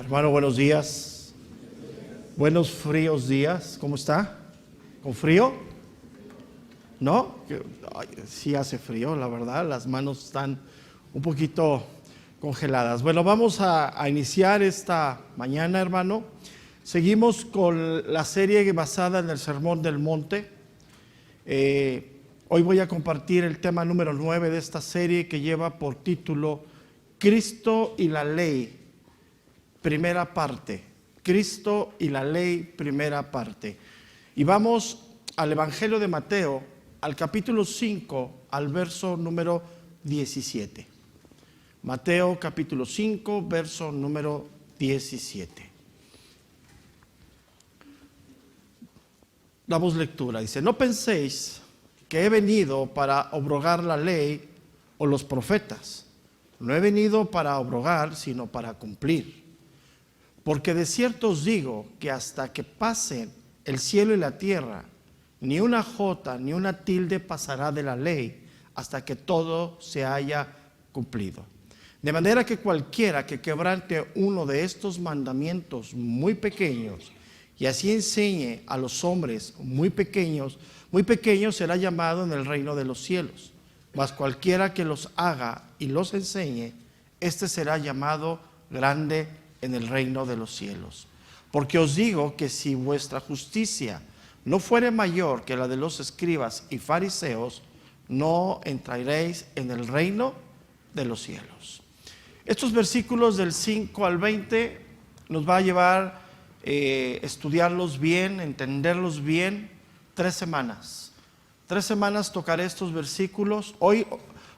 Hermano, buenos días. Buenos fríos días. ¿Cómo está? ¿Con frío? ¿No? Ay, sí hace frío, la verdad. Las manos están un poquito congeladas. Bueno, vamos a iniciar esta mañana, hermano. Seguimos con la serie basada en el Sermón del Monte. Hoy voy a compartir el tema número 9 de esta serie, que lleva por título Cristo y la Ley. Primera parte, Cristo y la Ley, primera parte. Y vamos al Evangelio de Mateo, al capítulo 5, al verso número 17. Mateo capítulo 5, verso número 17. Damos lectura, dice: no penséis que he venido para abrogar la ley o los profetas. No he venido para abrogar, sino para cumplir. Porque de cierto os digo que hasta que pasen el cielo y la tierra, ni una jota ni una tilde pasará de la ley hasta que todo se haya cumplido. De manera que cualquiera que quebrante uno de estos mandamientos muy pequeños y así enseñe a los hombres muy pequeños será llamado en el reino de los cielos. Mas cualquiera que los haga y los enseñe, este será llamado grande en el reino de los cielos. Porque os digo que si vuestra justicia no fuere mayor que la de los escribas y fariseos, no entraréis en el reino de los cielos. Estos versículos del 5 al 20 nos va a llevar estudiarlos bien, entenderlos bien, 3 semanas. 3 semanas tocaré estos versículos. Hoy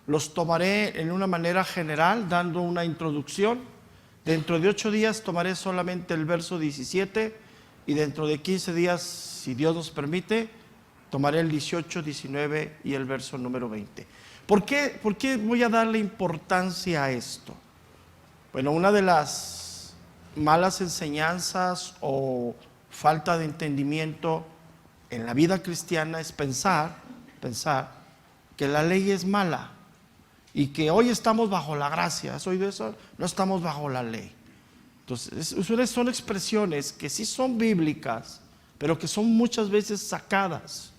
los tomaré en una manera general, dando una introducción. Dentro de 8 días tomaré solamente el verso 17 y dentro de 15 días, si Dios nos permite, tomaré el 18, 19 y el verso número 20. ¿Por qué voy a darle importancia a esto? Bueno, una de las malas enseñanzas o falta de entendimiento en la vida cristiana es pensar que la ley es mala. Y que hoy estamos bajo la gracia. ¿Has oído eso? No estamos bajo la ley. Entonces, son expresiones que sí son bíblicas, pero que son muchas veces sacadas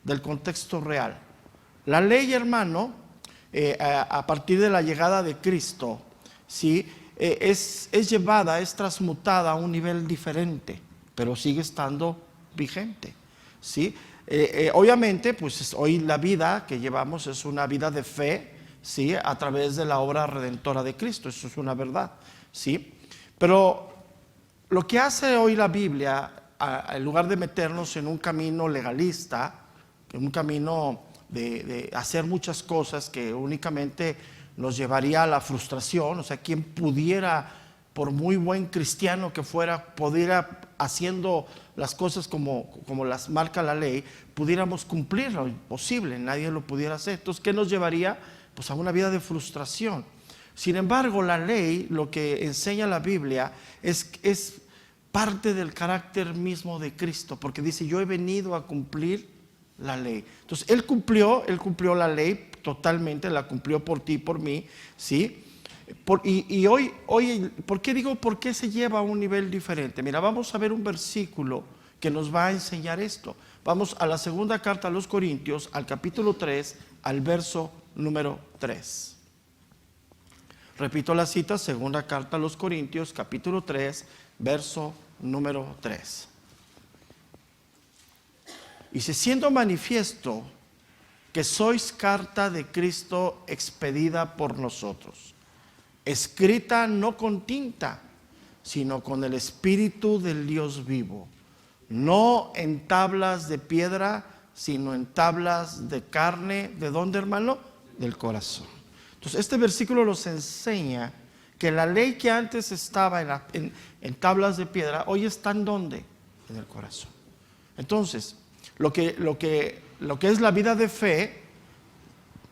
del contexto real. La ley, hermano, a partir de la llegada de Cristo, ¿sí? Es llevada, es transmutada a un nivel diferente, pero sigue estando vigente, ¿sí? Obviamente, pues hoy la vida que llevamos es una vida de fe, ¿sí? A través de la obra redentora de Cristo, eso es una verdad, ¿sí? Pero lo que hace hoy la Biblia, en lugar de meternos en un camino legalista, en un camino de hacer muchas cosas que únicamente nos llevaría a la frustración, o sea, quien pudiera, por muy buen cristiano que fuera, pudiera, haciendo las cosas como las marca la ley, pudiéramos cumplir lo imposible, nadie lo pudiera hacer. Entonces, ¿qué nos llevaría? Pues a una vida de frustración. Sin embargo, la ley, lo que enseña la Biblia, es parte del carácter mismo de Cristo, porque dice: yo he venido a cumplir la ley. Entonces, Él cumplió la ley totalmente, la cumplió por ti y por mí, ¿sí? Y hoy, ¿por qué digo por qué se lleva a un nivel diferente? Mira, vamos a ver un versículo que nos va a enseñar esto. Vamos a la segunda carta a los Corintios, al capítulo 3, al verso número 3. Repito la cita: segunda carta a los Corintios, capítulo 3, verso número 3. Dice: siendo manifiesto que sois carta de Cristo expedida por nosotros, escrita no con tinta, sino con el Espíritu del Dios vivo, no en tablas de piedra, sino en tablas de carne. ¿De dónde, hermano? Del corazón. Entonces, este versículo nos enseña que la ley que antes estaba en tablas de piedra, hoy está ¿en dónde? En el corazón. Entonces, lo que es la vida de fe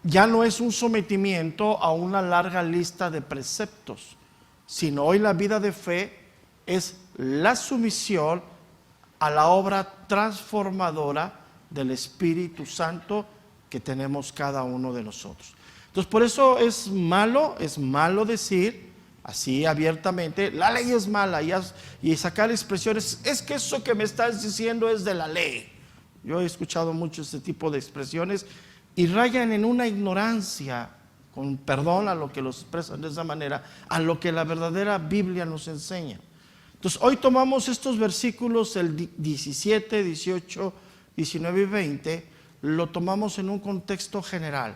ya no es un sometimiento a una larga lista de preceptos, sino hoy la vida de fe es la sumisión a la obra transformadora del Espíritu Santo que tenemos cada uno de nosotros. Entonces, por eso es malo decir así abiertamente, la ley es mala, y sacar expresiones, es que eso que me estás diciendo es de la ley. Yo he escuchado mucho este tipo de expresiones y rayan en una ignorancia, con perdón a lo que los expresan de esa manera, a lo que la verdadera Biblia nos enseña. Entonces hoy tomamos estos versículos, el 17, 18, 19 y 20, lo tomamos en un contexto general.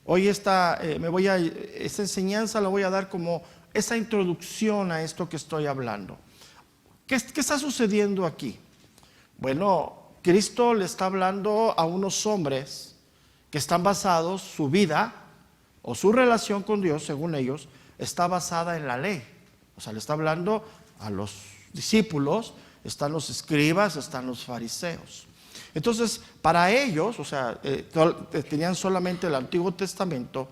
Hoy esta enseñanza la voy a dar como esa introducción a esto que estoy hablando. ¿Qué está sucediendo aquí? Bueno, Cristo le está hablando a unos hombres que están basados, su vida o su relación con Dios, según ellos, está basada en la ley. O sea, le está hablando a los discípulos, están los escribas, están los fariseos. Entonces, para ellos, o sea, tenían solamente el Antiguo Testamento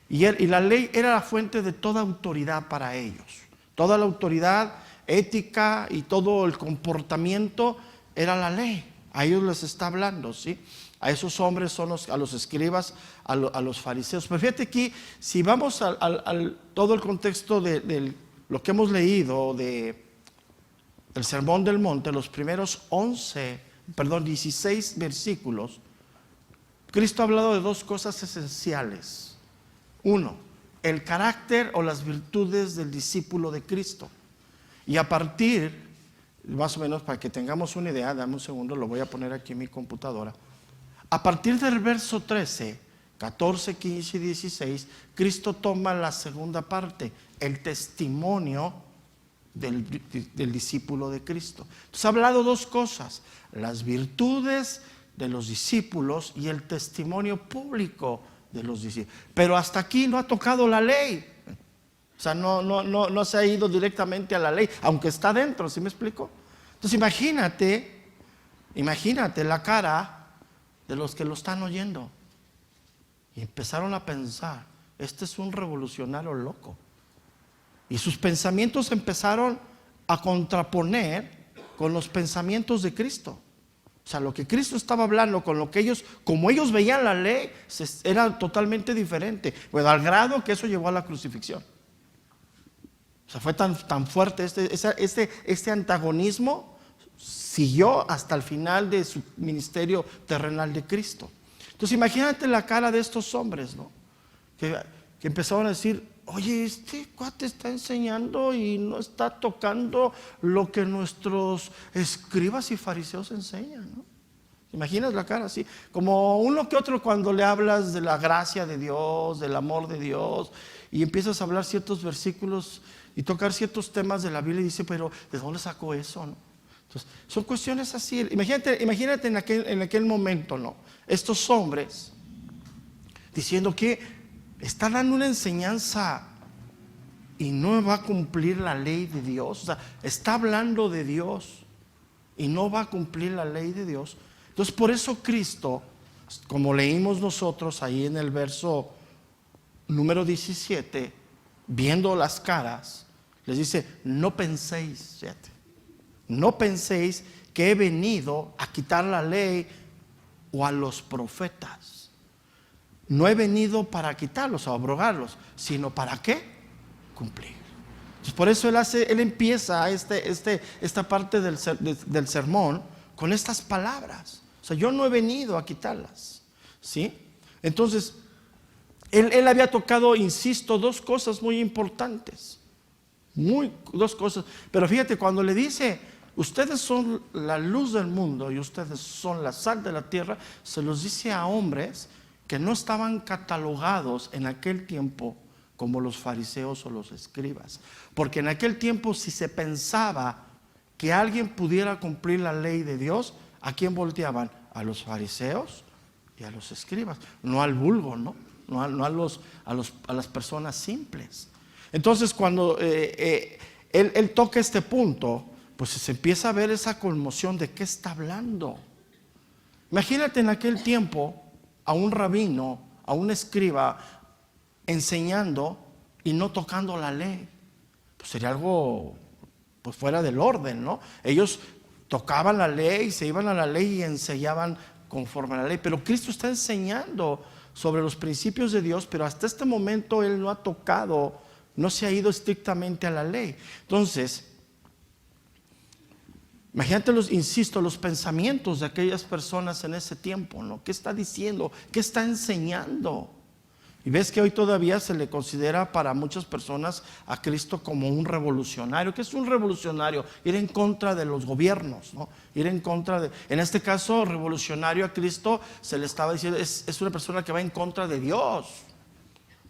y la ley era la fuente de toda autoridad para ellos. Toda la autoridad ética y todo el comportamiento era la ley. A ellos les está hablando, ¿sí? A esos hombres son a los escribas, a los fariseos. Pero fíjate aquí, si vamos al todo el contexto de lo que hemos leído del Sermón del Monte, los primeros 16 versículos, Cristo ha hablado de dos cosas esenciales. Uno, el carácter o las virtudes del discípulo de Cristo. Y a partir, más o menos para que tengamos una idea, dame un segundo, lo voy a poner aquí en mi computadora. A partir del verso 13, 14, 15 y 16, Cristo toma la segunda parte, el testimonio del discípulo de Cristo. Entonces ha hablado dos cosas, las virtudes de los discípulos y el testimonio público de los discípulos. Pero hasta aquí no ha tocado la ley. O sea, no se ha ido directamente a la ley, aunque está dentro, ¿sí me explico? Entonces imagínate la cara de los que lo están oyendo. Y empezaron a pensar, este es un revolucionario loco. Y sus pensamientos empezaron a contraponer con los pensamientos de Cristo. O sea, lo que Cristo estaba hablando con lo que ellos, como ellos veían la ley, era totalmente diferente. Bueno, al grado que eso llevó a la crucifixión. O sea, fue tan fuerte este antagonismo, siguió hasta el final de su ministerio terrenal de Cristo. Entonces imagínate la cara de estos hombres, ¿no? Que empezaron a decir, oye, este cuate está enseñando y no está tocando lo que nuestros escribas y fariseos enseñan, ¿no? ¿Imaginas la cara así? Como uno que otro cuando le hablas de la gracia de Dios, del amor de Dios, y empiezas a hablar ciertos versículos y tocar ciertos temas de la Biblia y dice, pero ¿de dónde sacó eso, no? Entonces, son cuestiones así. Imagínate en aquel momento, ¿no? Estos hombres diciendo que está dando una enseñanza y no va a cumplir la ley de Dios. O sea, está hablando de Dios y no va a cumplir la ley de Dios. Entonces, por eso Cristo, como leímos nosotros ahí en el verso número 17, viendo las caras, les dice, no penséis, fíjate, no penséis que he venido a quitar la ley o a los profetas. No he venido para quitarlos o abrogarlos, sino para ¿qué? Cumplir. Entonces, por eso él empieza esta parte del sermón con estas palabras. O sea, yo no he venido a quitarlas, ¿sí? Entonces, él había tocado, insisto, dos cosas muy importantes. Dos cosas. Pero fíjate, cuando le dice, ustedes son la luz del mundo y ustedes son la sal de la tierra, se los dice a hombres que no estaban catalogados en aquel tiempo como los fariseos o los escribas. Porque en aquel tiempo, si se pensaba que alguien pudiera cumplir la ley de Dios, ¿a quién volteaban? A los fariseos y a los escribas, no al vulgo, ¿no? No a las personas simples. Entonces, cuando él toca este punto, pues se empieza a ver esa conmoción de qué está hablando. Imagínate en aquel tiempo a un rabino, a un escriba enseñando y no tocando la ley. Pues sería algo pues fuera del orden, ¿no? Ellos tocaban la ley, se iban a la ley y enseñaban conforme a la ley. Pero Cristo está enseñando sobre los principios de Dios, pero hasta este momento Él no ha tocado no se ha ido estrictamente a la ley. Entonces, imagínate insisto, los pensamientos de aquellas personas en ese tiempo, ¿no? ¿Qué está diciendo? ¿Qué está enseñando? Y ves que hoy todavía se le considera para muchas personas a Cristo como un revolucionario. ¿Qué es un revolucionario? Ir en contra de los gobiernos, ¿no? Ir en contra de, en este caso, revolucionario a Cristo se le estaba diciendo, es una persona que va en contra de Dios.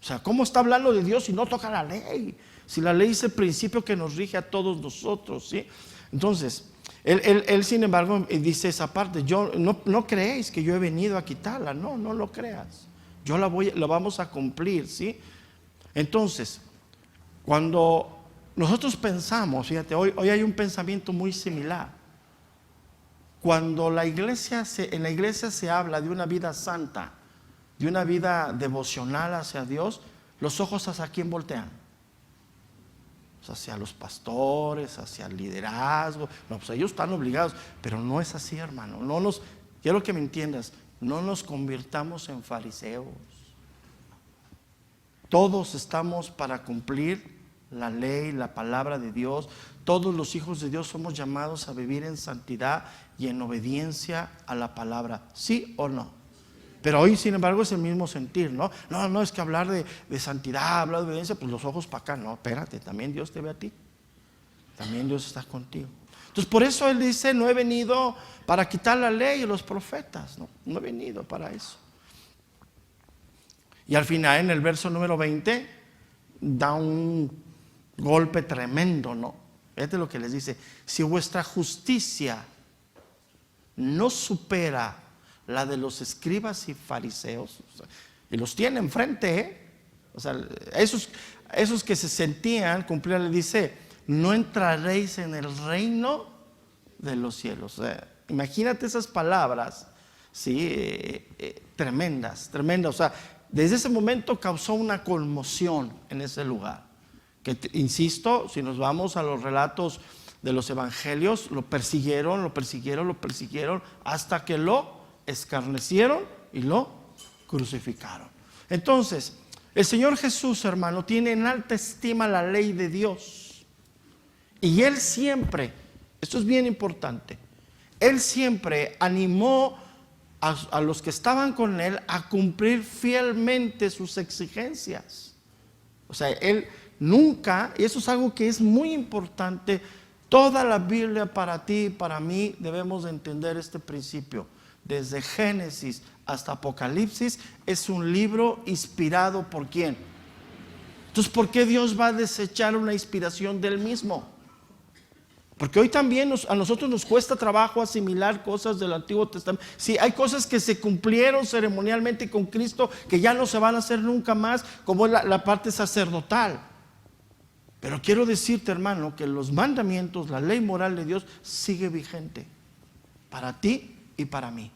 O sea, ¿cómo está hablando de Dios si no toca la ley? Si la ley es el principio que nos rige a todos nosotros, ¿sí? Entonces, él sin embargo dice esa parte, yo no creéis que yo he venido a quitarla, no lo creas. Yo la vamos a cumplir, ¿sí? Entonces, cuando nosotros pensamos, fíjate, hoy hay un pensamiento muy similar. Cuando en la iglesia se habla de una vida santa, de una vida devocional hacia Dios, los ojos hacia quién voltean. Hacia los pastores, hacia el liderazgo. No, pues ellos están obligados, pero no es así, hermano. Quiero que me entiendas, no nos convirtamos en fariseos. Todos estamos para cumplir la ley, la palabra de Dios. Todos los hijos de Dios somos llamados a vivir en santidad y en obediencia a la palabra, ¿sí o no? Pero hoy, sin embargo, es el mismo sentir, ¿no? No, es que hablar de santidad, hablar de obediencia, pues los ojos para acá. No, espérate, también Dios te ve a ti. También Dios está contigo. Entonces, por eso Él dice, no he venido para quitar la ley y los profetas. No he venido para eso. Y al final, en el verso número 20, da un golpe tremendo, ¿no? Fíjate lo que les dice. Si vuestra justicia no supera la de los escribas y fariseos, y los tiene enfrente, o sea, esos que se sentían cumplir, le dice, no entraréis en el reino de los cielos. O sea, imagínate esas palabras, ¿sí? Tremendas. O sea, desde ese momento causó una conmoción en ese lugar. Que, insisto, si nos vamos a los relatos de los evangelios, lo persiguieron hasta que lo escarnecieron y lo crucificaron. Entonces, el Señor Jesús, hermano, tiene en alta estima la ley de Dios. Y Él siempre, esto es bien importante, Él siempre animó a los que estaban con Él a cumplir fielmente sus exigencias. O sea, Él nunca, y eso es algo que es muy importante, toda la Biblia para ti y para mí debemos de entender este principio. Desde Génesis hasta Apocalipsis es un libro inspirado ¿por quién? Entonces, ¿por qué Dios va a desechar una inspiración del mismo? Porque hoy también a nosotros nos cuesta trabajo asimilar cosas del Antiguo Testamento. Sí, hay cosas que se cumplieron ceremonialmente con Cristo que ya no se van a hacer nunca más, como es la parte sacerdotal. Pero quiero decirte, hermano, que los mandamientos, la ley moral de Dios sigue vigente para ti y para mí.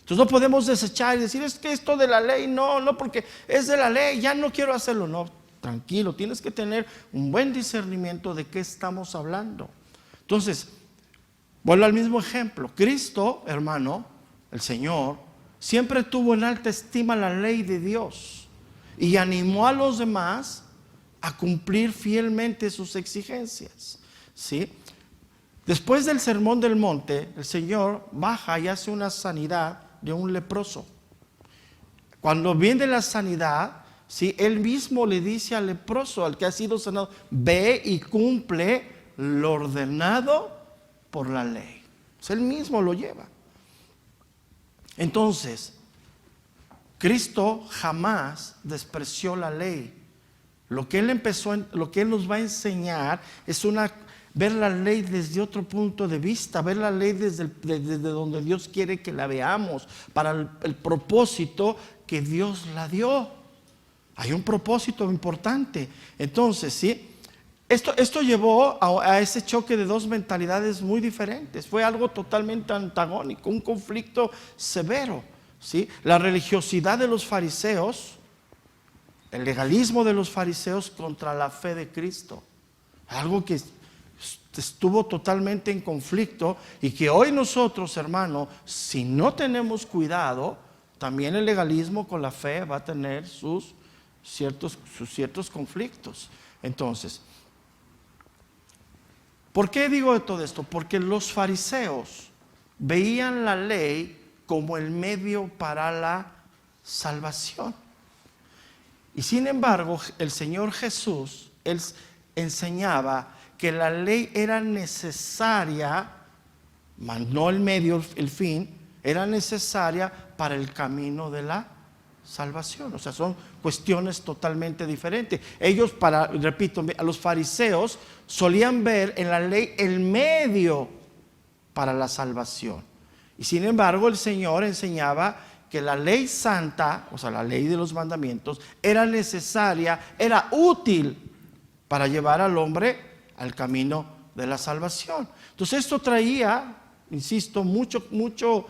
Entonces no podemos desechar y decir, es que esto de la ley, no, porque es de la ley, ya no quiero hacerlo. No, tranquilo, tienes que tener un buen discernimiento de qué estamos hablando. Entonces, vuelvo al mismo ejemplo. Cristo, hermano, el Señor, siempre tuvo en alta estima la ley de Dios y animó a los demás a cumplir fielmente sus exigencias, ¿sí? Después del sermón del monte, el Señor baja y hace una sanidad de un leproso. Cuando viene la sanidad, ¿sí? Él mismo le dice al leproso, al que ha sido sanado, ve y cumple lo ordenado por la ley. Él mismo lo lleva. Entonces, Cristo jamás despreció la ley. Lo que Él nos va a enseñar es ver la ley desde otro punto de vista, ver la ley desde donde Dios quiere que la veamos, para el propósito que Dios la dio. Hay un propósito importante. Entonces, ¿sí? Esto llevó a ese choque de dos mentalidades muy diferentes. Fue algo totalmente antagónico, un conflicto severo, ¿sí? La religiosidad de los fariseos, el legalismo de los fariseos contra la fe de Cristo. Algo que estuvo totalmente en conflicto y que hoy nosotros, hermano, si no tenemos cuidado, también el legalismo con la fe va a tener sus ciertos conflictos. Entonces, ¿por qué digo todo esto? Porque los fariseos veían la ley como el medio para la salvación. Y sin embargo, el Señor Jesús, Él enseñaba que la ley era necesaria, mas no el medio, el fin, era necesaria para el camino de la salvación. O sea, son cuestiones totalmente diferentes. Ellos, repito, a los fariseos solían ver en la ley el medio para la salvación. Y sin embargo, el Señor enseñaba que la ley santa, o sea, la ley de los mandamientos, era necesaria, era útil para llevar al hombre al camino de la salvación. Entonces esto traía, insisto, mucho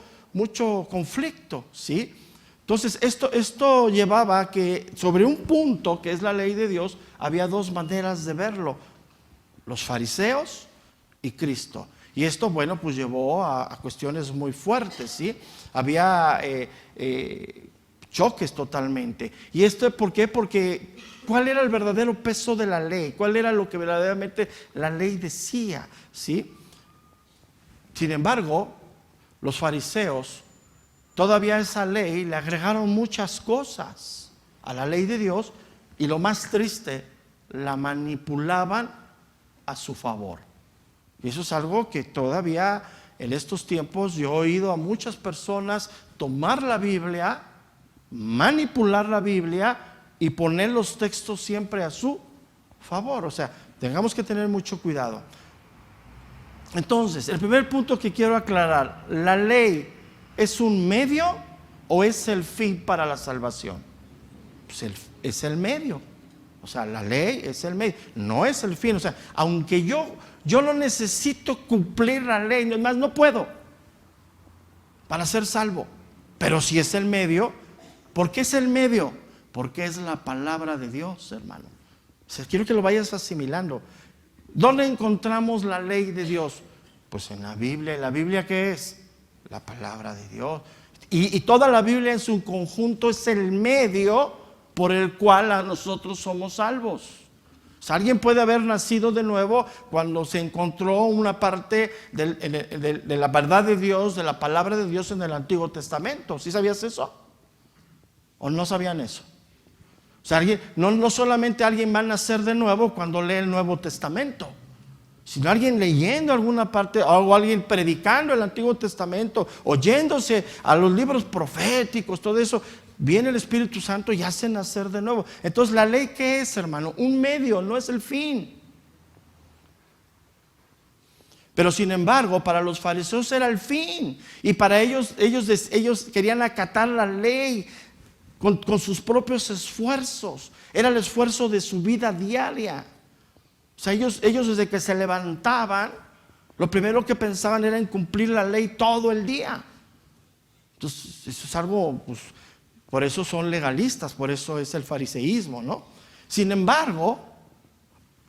conflicto, ¿sí? Entonces esto llevaba a que sobre un punto que es la ley de Dios, había dos maneras de verlo: los fariseos y Cristo. Y esto, bueno, pues llevó a cuestiones muy fuertes, ¿sí? Había choques totalmente. ¿Y esto por qué? Porque ¿cuál era el verdadero peso de la ley? ¿Cuál era lo que verdaderamente la ley decía? ¿Sí? Sin embargo, los fariseos, todavía a esa ley le agregaron muchas cosas a la ley de Dios, y lo más triste, la manipulaban a su favor. Y eso es algo que todavía en estos tiempos yo he oído a muchas personas tomar la Biblia, manipular la Biblia y poner los textos siempre a su favor. O sea, tengamos que tener mucho cuidado. Entonces, el primer punto que quiero aclarar: ¿la ley es un medio o es el fin para la salvación? Pues es el medio. O sea, la ley es el medio, no es el fin. O sea, aunque yo no necesito cumplir la ley, además no puedo para ser salvo, pero si es el medio. ¿Por qué es el medio? Porque es la palabra de Dios, hermano. O sea, quiero que lo vayas asimilando. ¿Dónde encontramos la ley de Dios? Pues en la Biblia. ¿La Biblia qué es? La palabra de Dios. Y toda la Biblia en su conjunto es el medio por el cual nosotros somos salvos. O sea, alguien puede haber nacido de nuevo cuando se encontró una parte de la verdad de Dios, de la palabra de Dios en el Antiguo Testamento. ¿Sí sabías eso? ¿O no sabían eso? O sea, no solamente alguien va a nacer de nuevo cuando lee el Nuevo Testamento, sino alguien leyendo alguna parte, o alguien predicando el Antiguo Testamento, oyéndose a los libros proféticos, todo eso. Viene el Espíritu Santo y hace nacer de nuevo. Entonces, ¿la ley qué es, hermano? Un medio, no es el fin. Pero sin embargo, para los fariseos era el fin. Y para ellos querían acatar la ley con sus propios esfuerzos. Era el esfuerzo de su vida diaria. O sea, ellos desde que se levantaban, lo primero que pensaban era en cumplir la ley todo el día. Entonces, eso es algo, pues, por eso son legalistas, por eso es el fariseísmo, ¿no? Sin embargo,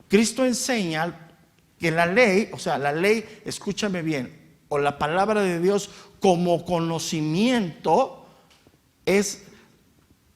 Cristo enseña que la ley, o sea, la ley, escúchame bien, o la palabra de Dios como conocimiento es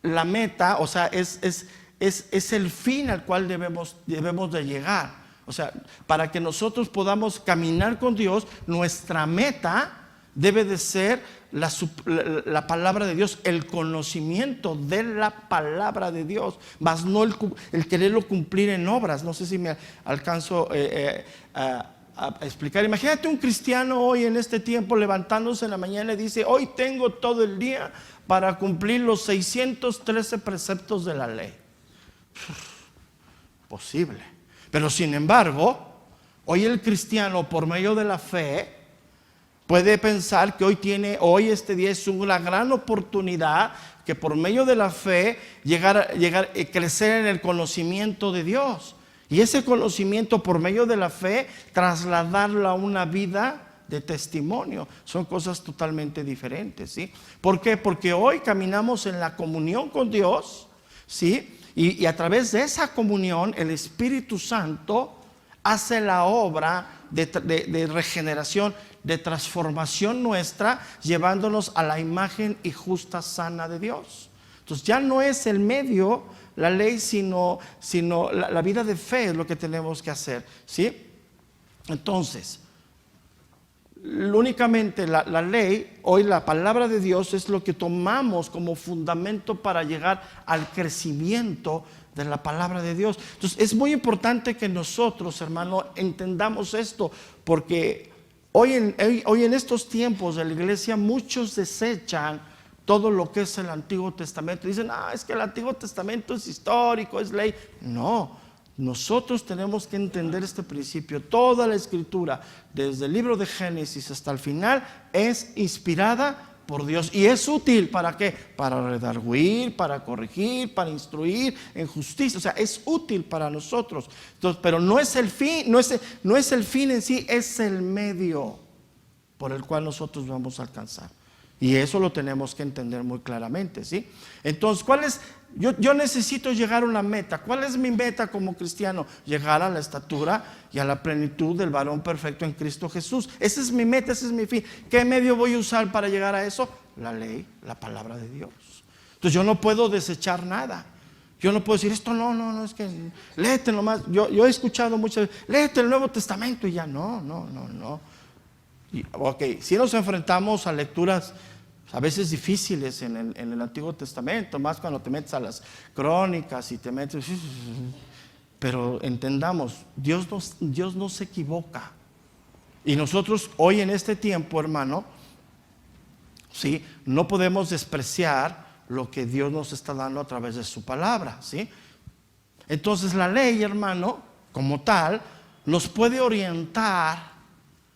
la meta, o sea, es el fin al cual debemos de llegar. O sea, para que nosotros podamos caminar con Dios, nuestra meta debe de ser la palabra de Dios, el conocimiento de la palabra de Dios, más no el quererlo cumplir en obras. No sé si me alcanzo a explicar. Imagínate un cristiano hoy en este tiempo levantándose en la mañana y dice: hoy tengo todo el día para cumplir los 613 preceptos de la ley. Posible. Pero sin embargo, hoy el cristiano, por medio de la fe, puede pensar que hoy este día es una gran oportunidad que por medio de la fe llegar a crecer en el conocimiento de Dios. Y ese conocimiento por medio de la fe trasladarlo a una vida de testimonio. Son cosas totalmente diferentes, ¿sí? ¿Por qué? Porque hoy caminamos en la comunión con Dios, ¿sí? Y a través de esa comunión el Espíritu Santo hace la obra de regeneración, de transformación nuestra, llevándonos a la imagen y justa sana de Dios. Entonces ya no es el medio la ley, sino la vida de fe es lo que tenemos que hacer, ¿sí? Entonces, únicamente la ley, hoy la palabra de Dios es lo que tomamos como fundamento para llegar al crecimiento de la palabra de Dios. Entonces es muy importante que nosotros, hermano, entendamos esto, porque hoy en estos tiempos de la iglesia muchos desechan todo lo que es el Antiguo Testamento. Dicen, es que el Antiguo Testamento es histórico, es ley. No. Nosotros tenemos que entender este principio. Toda la escritura, desde el libro de Génesis hasta el final, es inspirada por Dios. ¿Y es útil para qué? Para redarguir, para corregir, para instruir en justicia. O sea, es útil para nosotros. Entonces, pero no es el fin, no es el fin en sí, es el medio por el cual nosotros vamos a alcanzar. Y eso lo tenemos que entender muy claramente, ¿sí? Entonces, ¿cuál es? Yo necesito llegar a una meta. ¿Cuál es mi meta como cristiano? Llegar a la estatura y a la plenitud del varón perfecto en Cristo Jesús. Esa es mi meta, ese es mi fin. ¿Qué medio voy a usar para llegar a eso? La ley, la palabra de Dios. Entonces yo no puedo desechar nada. Yo no puedo decir esto, no, es que léete nomás. Yo he escuchado muchas veces, léete el Nuevo Testamento y ya, no. Ok, si nos enfrentamos a lecturas a veces difíciles en el Antiguo Testamento, más cuando te metes a las crónicas y te metes, pero entendamos, Dios no se equivoca. Y nosotros hoy en este tiempo, hermano, ¿sí? No podemos despreciar lo que Dios nos está dando a través de su palabra, ¿sí? Entonces la ley, hermano, como tal, nos puede orientar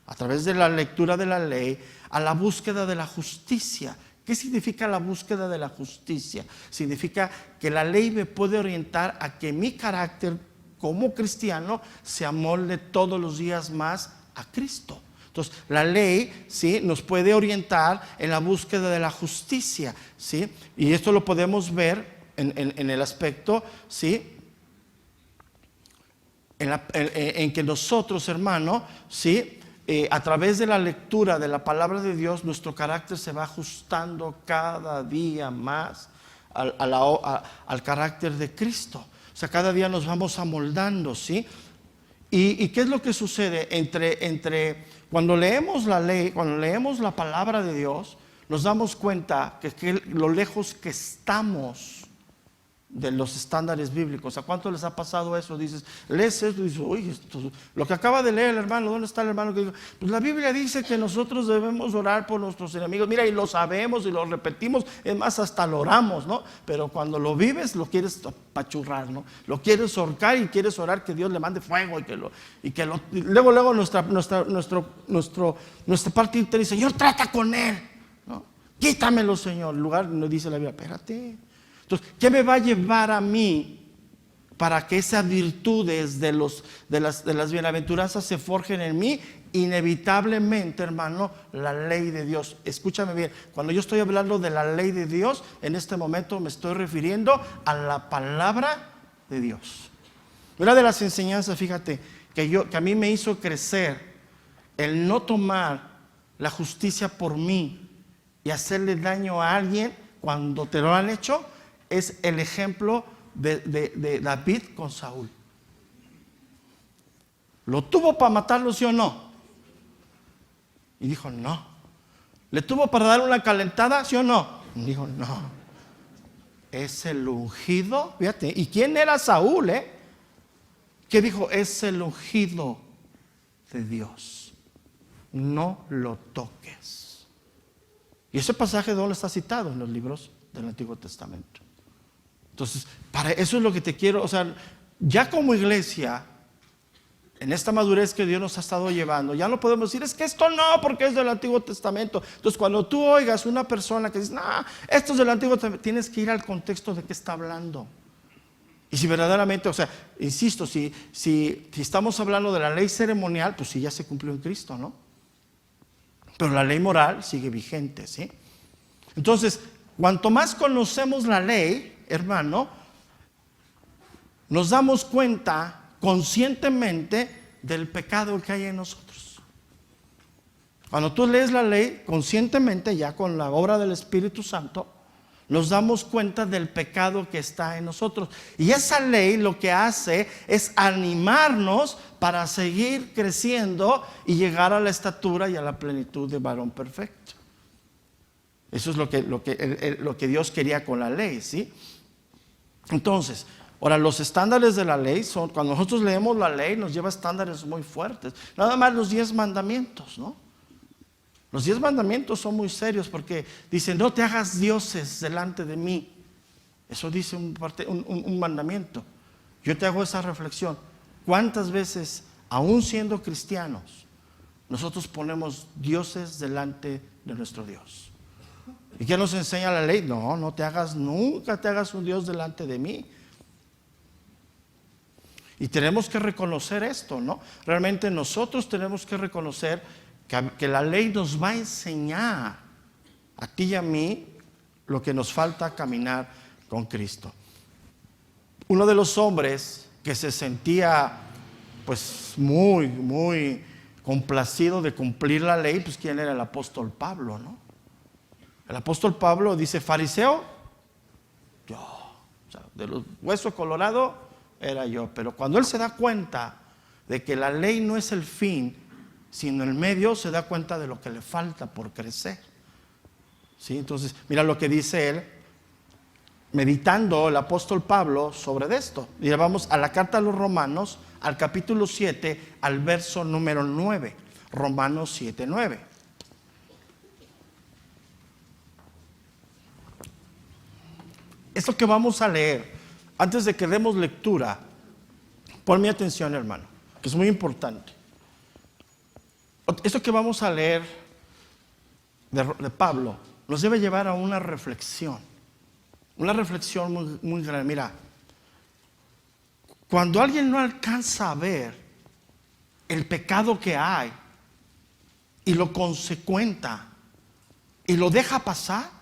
a través de la lectura de la ley a la búsqueda de la justicia. ¿Qué significa la búsqueda de la justicia? Significa que la ley me puede orientar a que mi carácter como cristiano se amolde todos los días más a Cristo. Entonces, la ley, ¿sí?, nos puede orientar en la búsqueda de la justicia, ¿sí? Y esto lo podemos ver en el aspecto, ¿sí?, en que nosotros, hermano, ¿sí?, a través de la lectura de la palabra de Dios, nuestro carácter se va ajustando cada día más al carácter de Cristo. O sea, cada día nos vamos amoldando, ¿sí? ¿Y qué es lo que sucede? Entre cuando leemos la ley, cuando leemos la palabra de Dios, nos damos cuenta que lo lejos que estamos de los estándares bíblicos. ¿A cuánto les ha pasado eso? Dices, lees esto y dices, uy, lo que acaba de leer el hermano, ¿dónde está el hermano que dijo? Pues la Biblia dice que nosotros debemos orar por nuestros enemigos. Mira, y lo sabemos y lo repetimos, es más, hasta lo oramos, ¿no? Pero cuando lo vives, lo quieres apachurrar, ¿no? Lo quieres ahorcar y quieres orar que Dios le mande fuego y luego nuestra parte interna dice, Señor, trata con él, ¿no? Quítamelo, Señor. En lugar, nos dice la Biblia, espérate. Entonces, ¿qué me va a llevar a mí para que esas virtudes de las bienaventuranzas se forjen en mí? Inevitablemente, hermano, la ley de Dios. Escúchame bien, cuando yo estoy hablando de la ley de Dios, en este momento me estoy refiriendo a la palabra de Dios. Una de las enseñanzas, fíjate, que a mí me hizo crecer el no tomar la justicia por mí y hacerle daño a alguien cuando te lo han hecho, es el ejemplo de David con Saúl. ¿Lo tuvo para matarlo, sí o no? Y dijo, no. ¿Le tuvo para darle una calentada, sí o no? Y dijo, no. Es el ungido, fíjate. ¿Y quién era Saúl, ¿Qué dijo? Es el ungido de Dios. No lo toques. Y ese pasaje, ¿dónde está citado? En los libros del Antiguo Testamento. Entonces, para eso es lo que te quiero, o sea, ya como iglesia, en esta madurez que Dios nos ha estado llevando, ya no podemos decir, es que esto no, porque es del Antiguo Testamento. Entonces, cuando tú oigas una persona que dice, no, esto es del Antiguo Testamento, tienes que ir al contexto de qué está hablando. Y si verdaderamente, o sea, insisto, si estamos hablando de la ley ceremonial, pues sí, ya se cumplió en Cristo, ¿no? Pero la ley moral sigue vigente, ¿sí? Entonces, cuanto más conocemos la ley, hermano, nos damos cuenta conscientemente del pecado que hay en nosotros. Cuando tú lees la ley conscientemente, ya con la obra del Espíritu Santo, nos damos cuenta del pecado que está en nosotros. Y esa ley lo que hace es animarnos para seguir creciendo y llegar a la estatura y a la plenitud de varón perfecto. Eso es lo que Dios quería con la ley, ¿sí? Entonces, ahora los estándares de la ley son, cuando nosotros leemos la ley, nos lleva a estándares muy fuertes. Nada más los 10 mandamientos, ¿no? Los 10 mandamientos son muy serios porque dicen, no te hagas dioses delante de mí. Eso dice un mandamiento. Yo te hago esa reflexión. ¿Cuántas veces, aún siendo cristianos, nosotros ponemos dioses delante de nuestro Dios? ¿Y qué nos enseña la ley? No, nunca te hagas un Dios delante de mí. Y tenemos que reconocer esto, ¿no? Realmente nosotros tenemos que reconocer que la ley nos va a enseñar a ti y a mí lo que nos falta caminar con Cristo. Uno de los hombres que se sentía pues muy complacido de cumplir la ley, pues ¿quién era? El apóstol Pablo, ¿no? El apóstol Pablo dice, fariseo, yo, o sea, de los huesos colorados era yo. Pero cuando él se da cuenta de que la ley no es el fin, sino el medio, se da cuenta de lo que le falta por crecer. ¿Sí? Entonces, mira lo que dice él, meditando el apóstol Pablo sobre esto. Y vamos a la carta a los Romanos, al capítulo 7, al verso número 9. Romanos 7, 9. Esto que vamos a leer, antes de que demos lectura, pon mi atención, hermano, que es muy importante. Esto que vamos a leer de Pablo nos debe llevar a una reflexión muy grande. Mira, cuando alguien no alcanza a ver el pecado que hay y lo consecuente y lo deja pasar,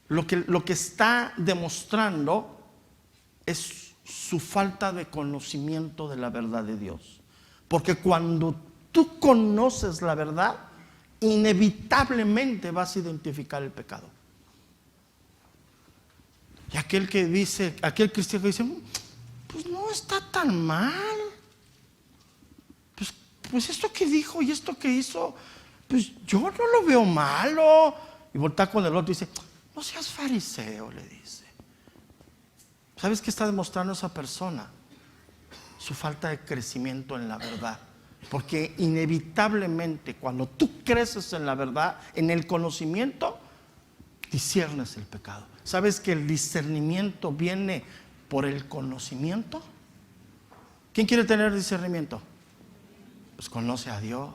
lo que está demostrando es su falta de conocimiento de la verdad de Dios. Porque cuando tú conoces la verdad, inevitablemente vas a identificar el pecado. Y aquel cristiano que dice, pues no está tan mal. Pues esto que dijo y esto que hizo, pues yo no lo veo malo. Y voltea con el otro y dice, no seas fariseo, le dice. ¿Sabes qué está demostrando esa persona? Su falta de crecimiento en la verdad. Porque inevitablemente cuando tú creces en la verdad, en el conocimiento, disciernes el pecado. ¿Sabes que el discernimiento viene por el conocimiento? ¿Quién quiere tener discernimiento? Pues conoce a Dios,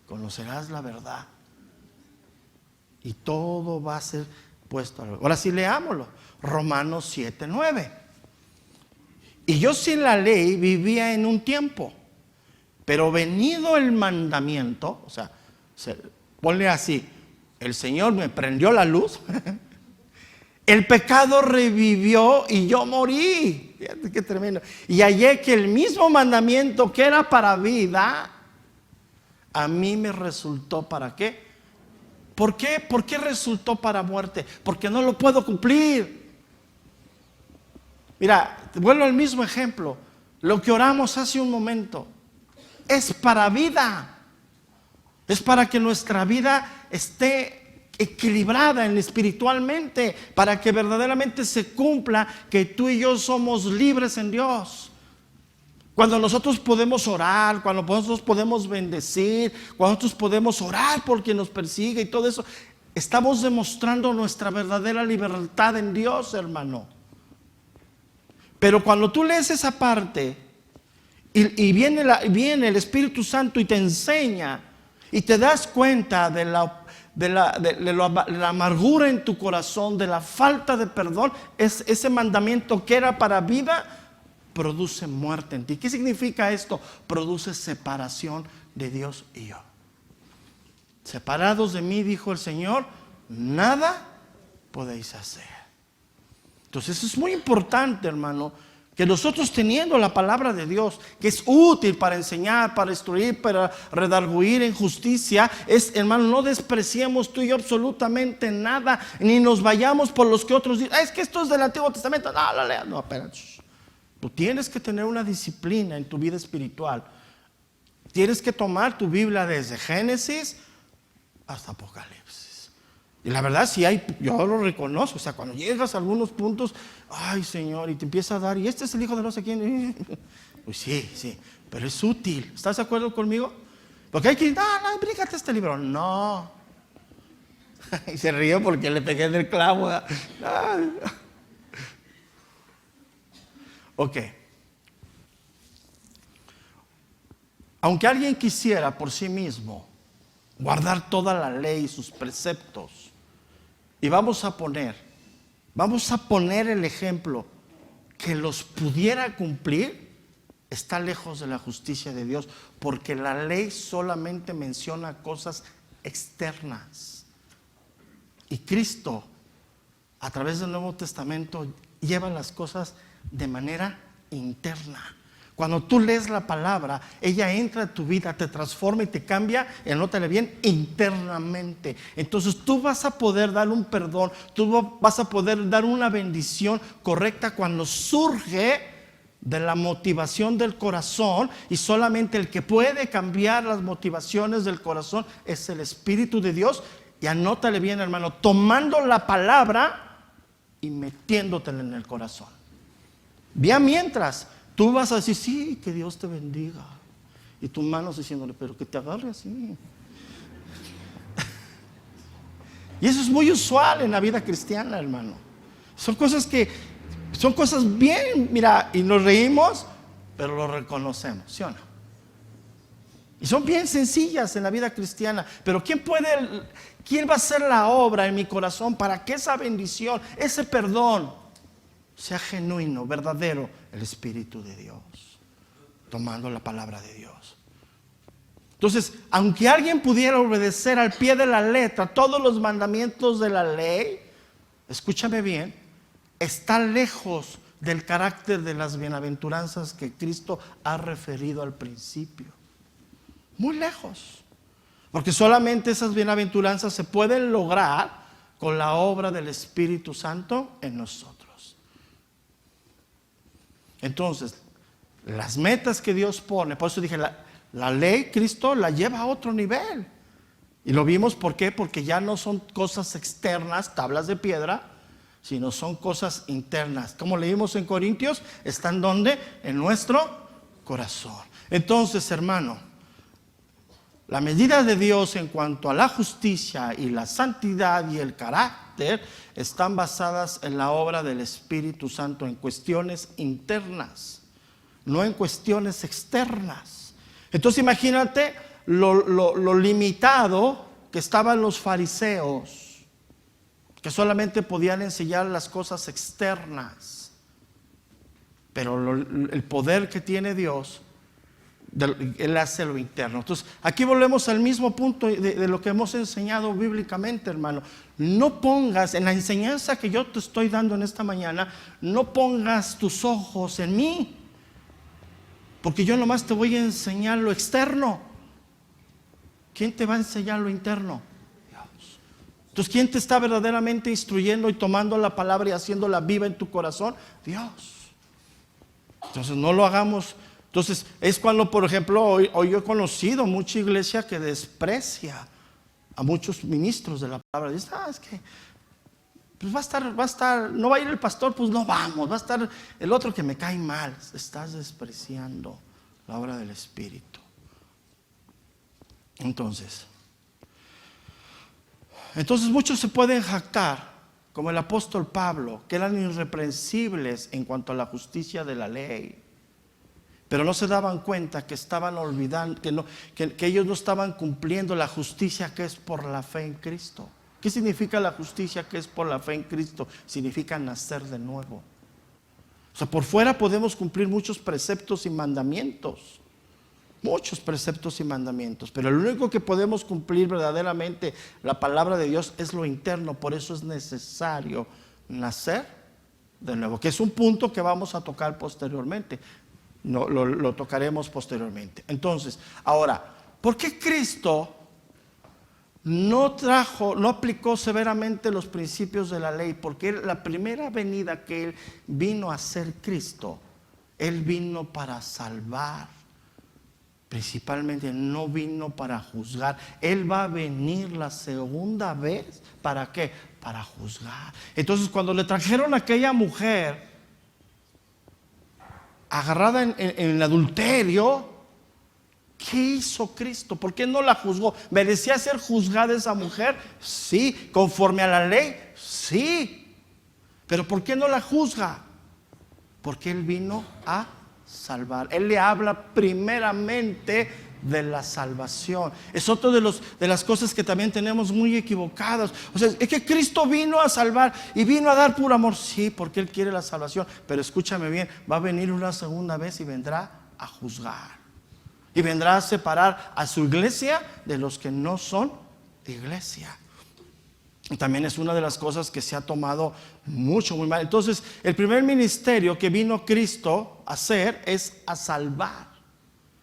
conocerás la verdad y todo va a ser puesto a... Ahora sí, leámoslo. Romanos 7, 9. Y yo sin la ley vivía en un tiempo, pero venido el mandamiento, o sea, ponle así, el Señor me prendió la luz, el pecado revivió y yo morí. Fíjate qué tremendo. Y hallé que el mismo mandamiento que era para vida, a mí me resultó ¿para qué? ¿Por qué? ¿Por qué resultó para muerte? Porque no lo puedo cumplir. Mira, vuelvo al mismo ejemplo. Lo que oramos hace un momento es para vida. Es para que nuestra vida esté equilibrada espiritualmente, para que verdaderamente se cumpla que tú y yo somos libres en Dios. Cuando nosotros podemos orar, cuando nosotros podemos bendecir, cuando nosotros podemos orar por quien nos persigue y todo eso, estamos demostrando nuestra verdadera libertad en Dios, hermano. Pero cuando tú lees esa parte y viene el Espíritu Santo y te enseña y te das cuenta de la amargura en tu corazón, de la falta de perdón, ese mandamiento que era para vida, produce muerte en ti. ¿Qué significa esto? Produce separación de Dios y yo. Separados de mí, dijo el Señor, nada podéis hacer. Entonces es muy importante, hermano, Que nosotros teniendo la palabra de Dios, que es útil para enseñar, para instruir, para redarguir en justicia, hermano, no despreciemos tú y yo absolutamente nada, ni nos vayamos por los que otros dicen, es que esto es del Antiguo Testamento, no, lo leas, no, espérate. Tú tienes que tener una disciplina en tu vida espiritual. Tienes que tomar tu Biblia desde Génesis hasta Apocalipsis. Y la verdad, si hay, yo lo reconozco, o sea, cuando llegas a algunos puntos, ay Señor, y te empieza a dar, y este es el hijo de no sé quién. Pues sí, pero es útil. ¿Estás de acuerdo conmigo? Porque hay que decir, no, brígate este libro. No. Y se ríe porque le pegué en el clavo. Ok. Aunque alguien quisiera por sí mismo guardar toda la ley y sus preceptos, y vamos a poner el ejemplo que los pudiera cumplir, está lejos de la justicia de Dios, porque la ley solamente menciona cosas externas. Y Cristo, a través del Nuevo Testamento, lleva las cosas de manera interna. Cuando tú lees la palabra, ella entra a tu vida, te transforma y te cambia, y anótale bien, internamente. Entonces tú vas a poder dar un perdón, tú vas a poder dar una bendición correcta cuando surge de la motivación del corazón, y solamente el que puede cambiar las motivaciones del corazón es el Espíritu de Dios. Y anótale bien, hermano, tomando la palabra y metiéndotela en el corazón. Bien, mientras tú vas a decir, sí, que Dios te bendiga, y tus manos diciéndole, pero que te agarre así. Y eso es muy usual en la vida cristiana, hermano. Son cosas bien, mira, y nos reímos, pero lo reconocemos, ¿sí o no? Y son bien sencillas en la vida cristiana, pero ¿quién va a hacer la obra en mi corazón para que esa bendición, ese perdón sea genuino, verdadero? El Espíritu de Dios, tomando la palabra de Dios. Entonces, aunque alguien pudiera obedecer al pie de la letra todos los mandamientos de la ley, escúchame bien, está lejos del carácter de las bienaventuranzas que Cristo ha referido al principio. Muy lejos. Porque solamente esas bienaventuranzas se pueden lograr con la obra del Espíritu Santo en nosotros. Entonces, las metas que Dios pone, por eso dije, la ley, Cristo la lleva a otro nivel. Y lo vimos, ¿por qué? Porque ya no son cosas externas, tablas de piedra, sino son cosas internas. Como leímos en Corintios, ¿están dónde? En nuestro corazón. Entonces, hermano, la medida de Dios en cuanto a la justicia y la santidad y el carácter están basadas en la obra del Espíritu Santo en cuestiones internas, no en cuestiones externas. Entonces imagínate lo limitado que estaban los fariseos, que solamente podían enseñar las cosas externas, pero el poder que tiene Dios, Él hace lo interno. Entonces aquí volvemos al mismo punto de lo que hemos enseñado bíblicamente, hermano. No pongas en la enseñanza que yo te estoy dando en esta mañana, no pongas tus ojos en mí, porque yo nomás te voy a enseñar lo externo. ¿Quién te va a enseñar lo interno? Dios. Entonces, ¿quién te está verdaderamente instruyendo y tomando la palabra y haciéndola viva en tu corazón? Dios. Entonces no lo hagamos. Entonces es cuando, por ejemplo, hoy yo he conocido mucha iglesia que desprecia a muchos ministros de la palabra. Dice, es que pues va a estar, no va a ir el pastor, pues no vamos, va a estar el otro que me cae mal. Estás despreciando la obra del Espíritu. Entonces muchos se pueden jactar, como el apóstol Pablo, que eran irreprensibles en cuanto a la justicia de la ley, pero no se daban cuenta que estaban olvidando, que ellos no estaban cumpliendo la justicia que es por la fe en Cristo. ¿Qué significa la justicia que es por la fe en Cristo? Significa nacer de nuevo. O sea, por fuera podemos cumplir muchos preceptos y mandamientos, pero lo único que podemos cumplir verdaderamente la palabra de Dios es lo interno. Por eso es necesario nacer de nuevo, que es un punto que vamos a tocar posteriormente. No, lo tocaremos posteriormente. Entonces, ahora, ¿por qué Cristo no aplicó severamente los principios de la ley? Porque la primera venida que Él vino a ser Cristo, Él vino para salvar. Principalmente no vino para juzgar. Él va a venir la segunda vez. ¿Para qué? Para juzgar. Entonces, cuando le trajeron a aquella mujer agarrada en adulterio, ¿qué hizo Cristo? ¿Por qué no la juzgó? ¿Merecía ser juzgada esa mujer? Sí. ¿Conforme a la ley? Sí. Pero ¿por qué no la juzga? Porque Él vino a salvar. Él le habla primeramente de la salvación. Es otro de las cosas que también tenemos muy equivocadas. O sea, es que Cristo vino a salvar y vino a dar puro amor. Sí, porque Él quiere la salvación. Pero escúchame bien, va a venir una segunda vez y vendrá a juzgar. Y vendrá a separar a su iglesia de los que no son iglesia. Y también es una de las cosas que se ha tomado muy mal. Entonces, el primer ministerio que vino Cristo a hacer es a salvar.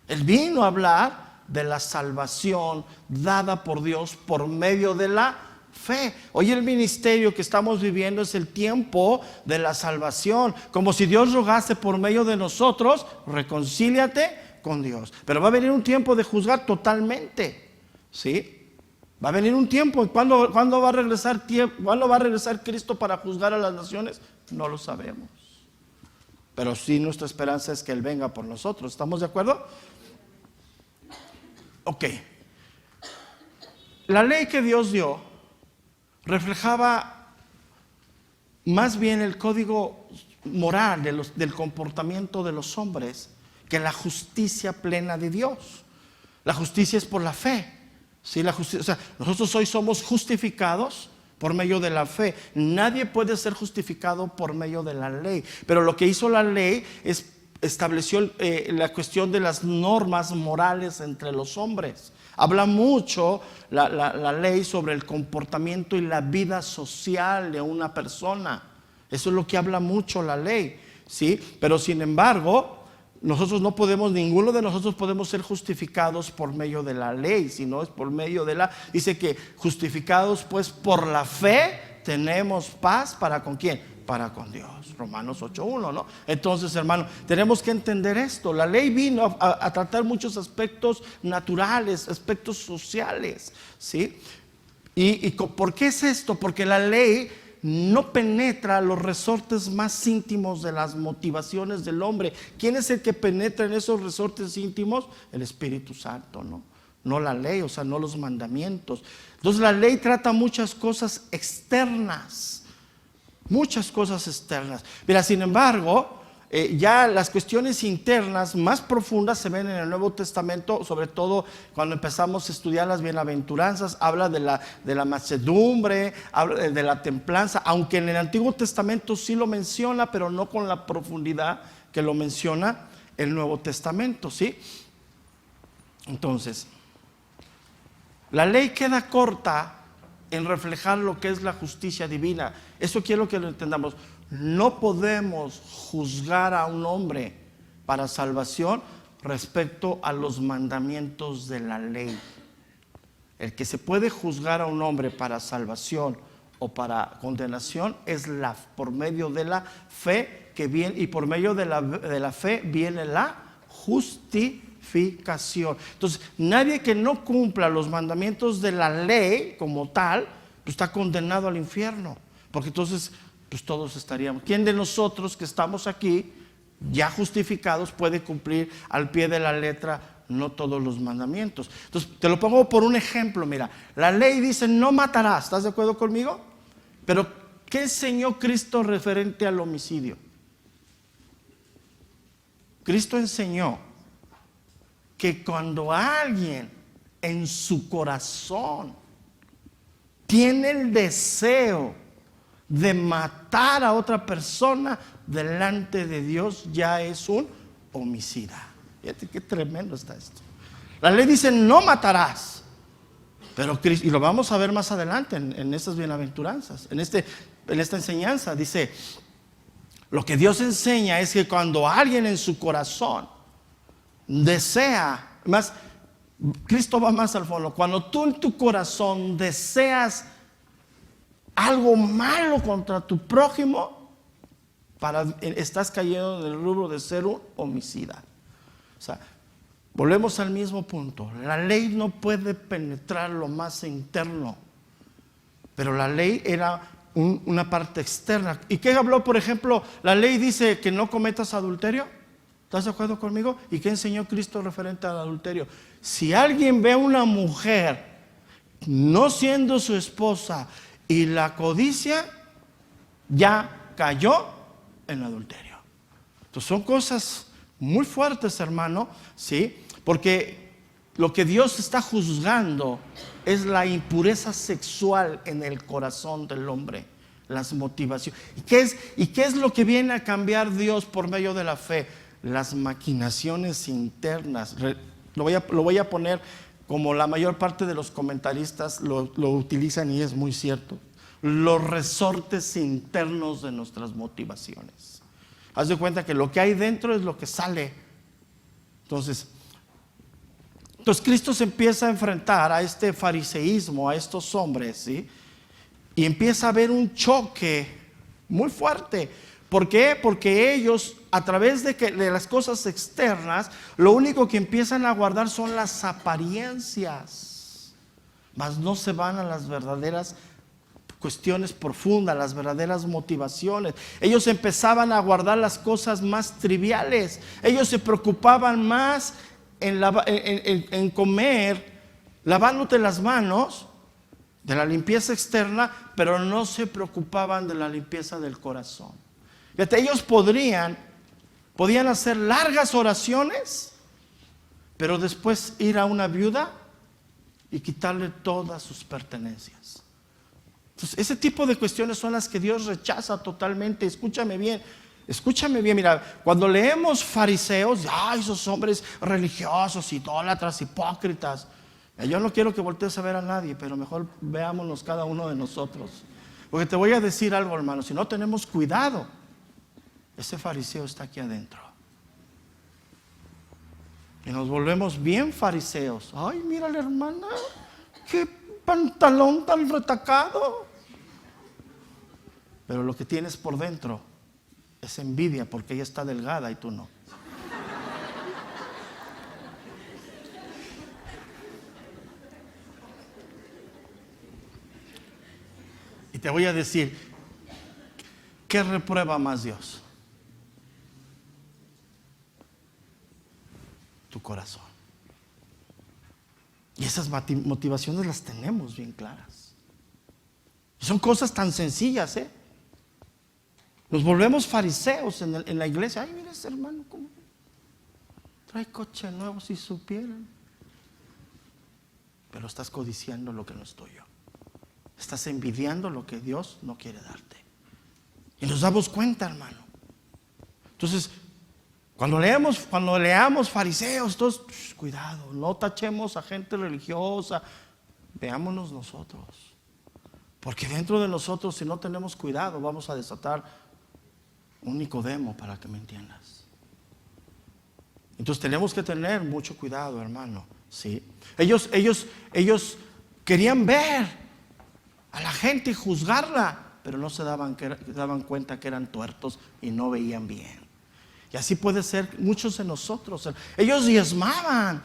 Él vino a hablar de la salvación dada por Dios por medio de la fe. Hoy el ministerio que estamos viviendo es el tiempo de la salvación. Como si Dios rogase por medio de nosotros, reconcíliate con Dios. Pero va a venir un tiempo de juzgar totalmente. ¿Sí? Va a venir un tiempo. ¿Cuándo va a regresar Cristo para juzgar a las naciones? No lo sabemos. Pero sí, nuestra esperanza es que Él venga por nosotros. ¿Estamos de acuerdo? Ok. La ley que Dios dio reflejaba más bien el código moral del comportamiento de los hombres que la justicia plena de Dios. La justicia es por la fe. Sí, la justicia, o sea, nosotros hoy somos justificados por medio de la fe. Nadie puede ser justificado por medio de la ley. Pero lo que hizo la ley es estableció la cuestión de las normas morales entre los hombres. Habla mucho la ley sobre el comportamiento y la vida social de una persona. Eso es lo que habla mucho la ley, ¿sí? Pero sin embargo, ninguno de nosotros podemos ser justificados por medio de la ley, sino es por medio de dice que justificados pues por la fe tenemos paz. ¿Para con quién? Para con Dios. Romanos 8:1, ¿no? Entonces, hermano, tenemos que entender esto. La ley vino a tratar muchos aspectos naturales, aspectos sociales, ¿sí? ¿Y por qué es esto? Porque la ley no penetra los resortes más íntimos de las motivaciones del hombre. ¿Quién es el que penetra en esos resortes íntimos? El Espíritu Santo, ¿no? No la ley, o sea, no los mandamientos. Entonces la ley trata muchas cosas externas. Muchas cosas externas. Mira, sin embargo, ya las cuestiones internas más profundas se ven en el Nuevo Testamento, sobre todo cuando empezamos a estudiar las bienaventuranzas. Habla de la mansedumbre, habla de la templanza, aunque en el Antiguo Testamento sí lo menciona, pero no con la profundidad que lo menciona el Nuevo Testamento, ¿sí? Entonces, la ley queda corta en reflejar lo que es la justicia divina. Eso quiero que lo entendamos. No podemos juzgar a un hombre para salvación respecto a los mandamientos de la ley. El que se puede juzgar a un hombre para salvación o para condenación es por medio de la fe que viene, y por medio de la fe viene la justificación. Entonces, nadie que no cumpla los mandamientos de la ley como tal, pues está condenado al infierno. Porque entonces, pues todos estaríamos. ¿Quién de nosotros que estamos aquí, ya justificados, puede cumplir al pie de la letra no todos los mandamientos? Entonces, te lo pongo por un ejemplo. Mira, la ley dice no matarás. ¿Estás de acuerdo conmigo? Pero, ¿qué enseñó Cristo referente al homicidio? Cristo enseñó que cuando alguien en su corazón tiene el deseo de matar a otra persona, delante de Dios ya es un homicida. Fíjate qué tremendo está esto. La ley dice no matarás, pero Cristo, y lo vamos a ver más adelante en estas bienaventuranzas, en esta enseñanza, dice Lo que Dios enseña es que cuando alguien en su corazón desea, más, Cristo va más al fondo, cuando tú en tu corazón deseas algo malo contra tu prójimo, estás cayendo en el rubro de ser un homicida. O sea, volvemos al mismo punto. La ley no puede penetrar lo más interno, pero la ley era una parte externa. ¿Y qué habló, por ejemplo? La ley dice que no cometas adulterio. ¿Estás de acuerdo conmigo? ¿Y qué enseñó Cristo referente al adulterio? Si alguien ve a una mujer no siendo su esposa y la codicia, ya cayó en adulterio. Entonces son cosas muy fuertes, hermano, ¿sí? Porque lo que Dios está juzgando es la impureza sexual en el corazón del hombre, las motivaciones. ¿Y qué es lo que viene a cambiar Dios por medio de la fe? Las maquinaciones internas. Lo voy a poner como la mayor parte de los comentaristas lo utilizan, y es muy cierto. Los resortes internos de nuestras motivaciones. Haz de cuenta que lo que hay dentro es lo que sale. Entonces Cristo se empieza a enfrentar a este fariseísmo, a estos hombres, ¿sí? Y empieza a haber un choque muy fuerte. ¿Por qué? Porque ellos, a través de las cosas externas, lo único que empiezan a guardar son las apariencias, mas no se van a las verdaderas cuestiones profundas, las verdaderas motivaciones. Ellos empezaban a guardar las cosas más triviales. Ellos se preocupaban más en comer, lavándote las manos, de la limpieza externa, pero no se preocupaban de la limpieza del corazón. Fíjate, ellos podían hacer largas oraciones, pero después ir a una viuda y quitarle todas sus pertenencias. Entonces, ese tipo de cuestiones son las que Dios rechaza totalmente. Escúchame bien, mira, cuando leemos fariseos, esos hombres religiosos, idólatras, hipócritas, yo no quiero que voltees a ver a nadie, pero mejor veámonos cada uno de nosotros. Porque te voy a decir algo, hermano, si no tenemos cuidado, ese fariseo está aquí adentro. Y nos volvemos bien fariseos. Ay, mira la hermana, qué pantalón tan retacado. Pero lo que tienes por dentro es envidia porque ella está delgada y tú no. Y te voy a decir, ¿qué reprueba más Dios? Tu corazón. Y esas motivaciones las tenemos bien claras. Y son cosas tan sencillas, ¿eh? Nos volvemos fariseos en la iglesia. Ay, mira ese hermano, ¿cómo trae coche nuevo? Si supieran. Pero estás codiciando lo que no es tuyo. Estás envidiando lo que Dios no quiere darte. Y nos damos cuenta, hermano. Entonces, cuando leamos fariseos, todos, cuidado, no tachemos a gente religiosa. Veámonos nosotros. Porque dentro de nosotros, si no tenemos cuidado, vamos a desatar un Nicodemo, para que me entiendas. Entonces tenemos que tener mucho cuidado, hermano. ¿Sí? Ellos querían ver a la gente y juzgarla, pero no se daban cuenta que eran tuertos y no veían bien. Y así puede ser muchos de nosotros. Ellos diezmaban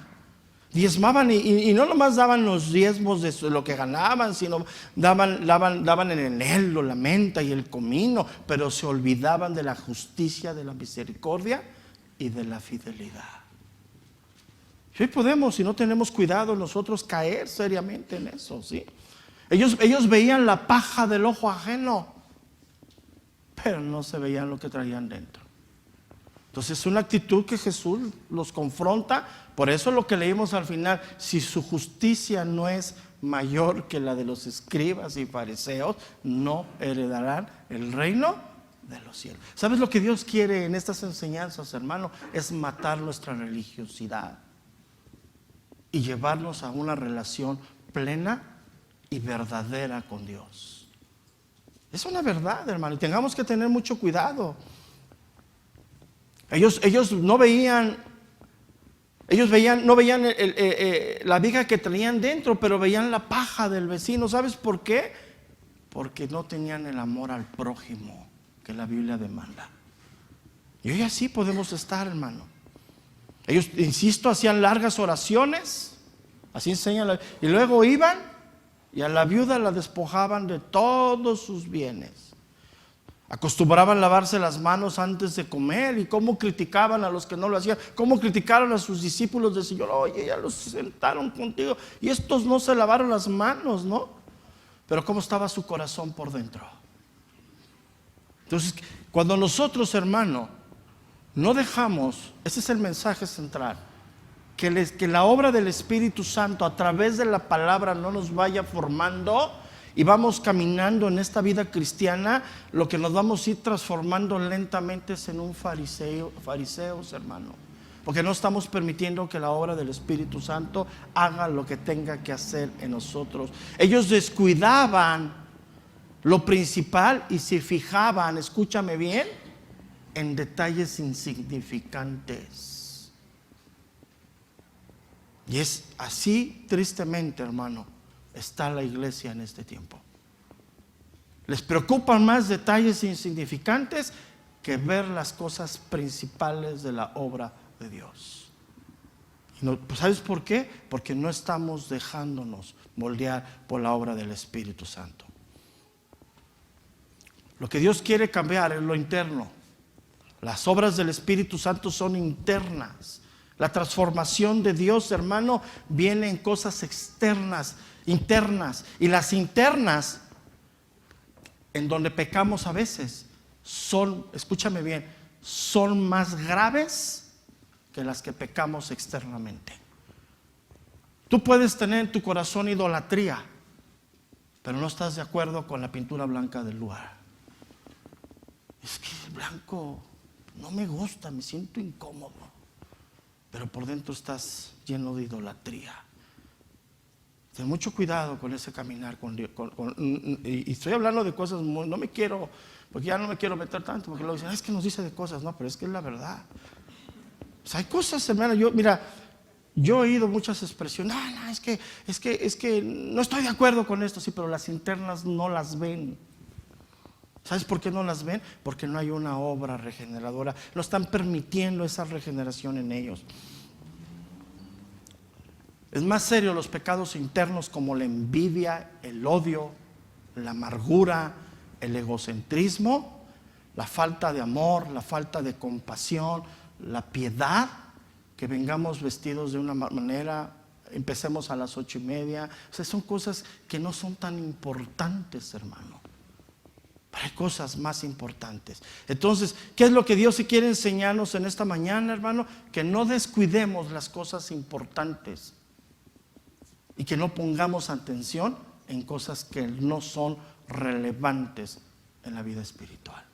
y no nomás daban los diezmos de lo que ganaban, sino daban en enero, la menta y el comino, pero se olvidaban de la justicia, de la misericordia y de la fidelidad. Y hoy podemos, si no tenemos cuidado, nosotros caer seriamente en eso, ¿sí? Ellos veían la paja del ojo ajeno, pero no se veían lo que traían dentro. Entonces es una actitud que Jesús los confronta. Por eso lo que leímos al final, si su justicia no es mayor que la de los escribas y fariseos, no heredarán el reino de los cielos. ¿Sabes lo que Dios quiere en estas enseñanzas, hermano? Es matar nuestra religiosidad y llevarnos a una relación plena y verdadera con Dios. Es una verdad, hermano, y tengamos que tener mucho cuidado. Ellos no veían, no veían la viga que traían dentro, pero veían la paja del vecino. ¿Sabes por qué? Porque no tenían el amor al prójimo que la Biblia demanda. Y hoy así podemos estar, hermano. Ellos, insisto, hacían largas oraciones, así enseñan, y luego iban y a la viuda la despojaban de todos sus bienes. Acostumbraban lavarse las manos antes de comer. Y cómo criticaban a los que no lo hacían, cómo criticaron a sus discípulos del Señor. Oye, ya los sentaron contigo y estos no se lavaron las manos, ¿no? Pero cómo estaba su corazón por dentro. Entonces, cuando nosotros, hermano, no dejamos, ese es el mensaje central, que la obra del Espíritu Santo a través de la palabra no nos vaya formando y vamos caminando en esta vida cristiana, lo que nos vamos a ir transformando lentamente es en un fariseos, hermano. Porque no estamos permitiendo que la obra del Espíritu Santo haga lo que tenga que hacer en nosotros. Ellos descuidaban lo principal y se fijaban, escúchame bien, en detalles insignificantes. Y es así, tristemente, hermano, está la iglesia en este tiempo. Les preocupan más detalles insignificantes que ver las cosas principales de la obra de Dios. Pues ¿sabes por qué? Porque no estamos dejándonos moldear por la obra del Espíritu Santo. Lo que Dios quiere cambiar es lo interno. Las obras del Espíritu Santo son internas. La transformación de Dios, hermano, viene en cosas externas, internas. Y las internas, en donde pecamos a veces, son, escúchame bien, son más graves que las que pecamos externamente. Tú puedes tener en tu corazón idolatría, pero no estás de acuerdo con la pintura blanca del lugar. Es que el blanco no me gusta, me siento incómodo, pero por dentro estás lleno de idolatría. Ten mucho cuidado con ese caminar y estoy hablando de cosas no me quiero, porque ya no me quiero meter tanto, porque luego dicen, es que nos dice de cosas, no, pero es que es la verdad. Pues hay cosas, hermano, yo he oído muchas expresiones, no, es que no estoy de acuerdo con esto, sí, pero las internas no las ven. ¿Sabes por qué no las ven? Porque no hay una obra regeneradora. No están permitiendo esa regeneración en ellos. Es más serio los pecados internos como la envidia, el odio, la amargura, el egocentrismo, la falta de amor, la falta de compasión, la piedad, que vengamos vestidos de una manera, empecemos a las 8:30. O sea, son cosas que no son tan importantes, hermano. Hay cosas más importantes. Entonces, ¿qué es lo que Dios se quiere enseñarnos en esta mañana, hermano? Que no descuidemos las cosas importantes y que no pongamos atención en cosas que no son relevantes en la vida espiritual.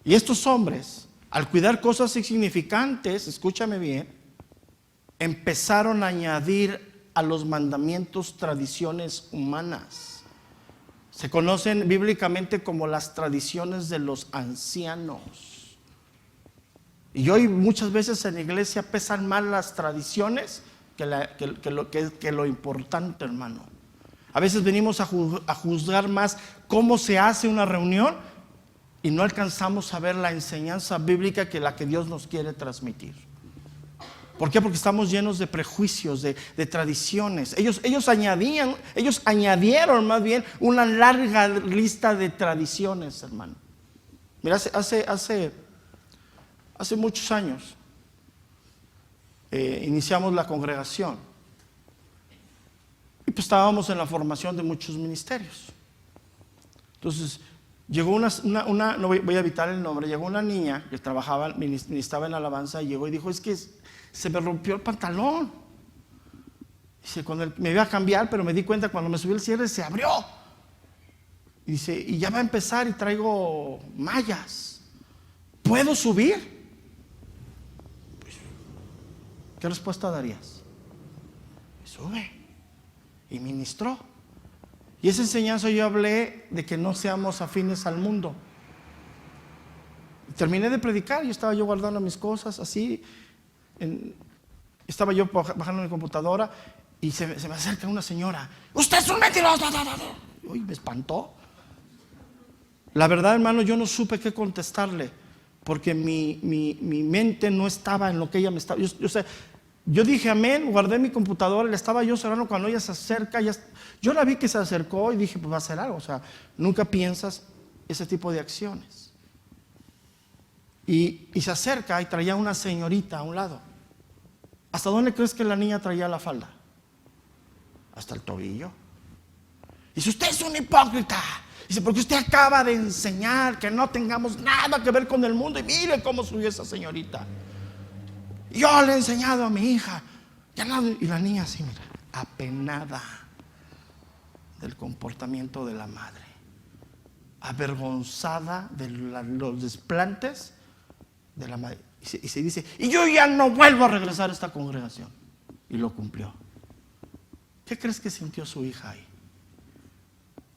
Y estos hombres, al cuidar cosas insignificantes, escúchame bien, empezaron a añadir a los mandamientos tradiciones humanas. Se conocen bíblicamente como las tradiciones de los ancianos. Y hoy muchas veces en la iglesia pesan más las tradiciones que lo importante, hermano. A veces venimos a juzgar más cómo se hace una reunión y no alcanzamos a ver la enseñanza bíblica que la que Dios nos quiere transmitir. ¿Por qué? Porque estamos llenos de prejuicios, de tradiciones. Ellos añadieron más bien una larga lista de tradiciones, hermano. Mira, hace muchos años iniciamos la congregación. Y pues estábamos en la formación de muchos ministerios. Entonces, llegó no voy a evitar el nombre, llegó una niña que ministraba en alabanza y llegó y dijo, es que se me rompió el pantalón. Dice, cuando me iba a cambiar, pero me di cuenta cuando me subí el cierre se abrió. Y dice, y ya va a empezar y traigo mallas. ¿Puedo subir? Pues, ¿qué respuesta darías? Sube. Y ministró. Y esa enseñanza yo hablé de que no seamos afines al mundo. terminé de predicar y estaba yo guardando mis cosas así. Estaba yo bajando mi computadora y se me acerca una señora. ¡Usted es un mentiroso! Uy, me espantó. La verdad, hermano, yo no supe qué contestarle, porque mi mente no estaba en lo que ella me estaba. Yo dije amén, guardé mi computadora, le estaba yo cerrando cuando ella se acerca. Yo la vi que se acercó y dije, pues va a hacer algo. O sea, nunca piensas ese tipo de acciones. Y se acerca y traía una señorita a un lado. ¿Hasta dónde crees que la niña traía la falda? Hasta el tobillo. Dice, usted es un hipócrita. Dice, porque usted acaba de enseñar que no tengamos nada que ver con el mundo. Y mire cómo subió esa señorita. Yo le he enseñado a mi hija. Y la niña así, mira, apenada del comportamiento de la madre, avergonzada de los desplantes de la madre. Y se dice, y yo ya no vuelvo a regresar a esta congregación. Y lo cumplió. ¿Qué crees que sintió su hija ahí?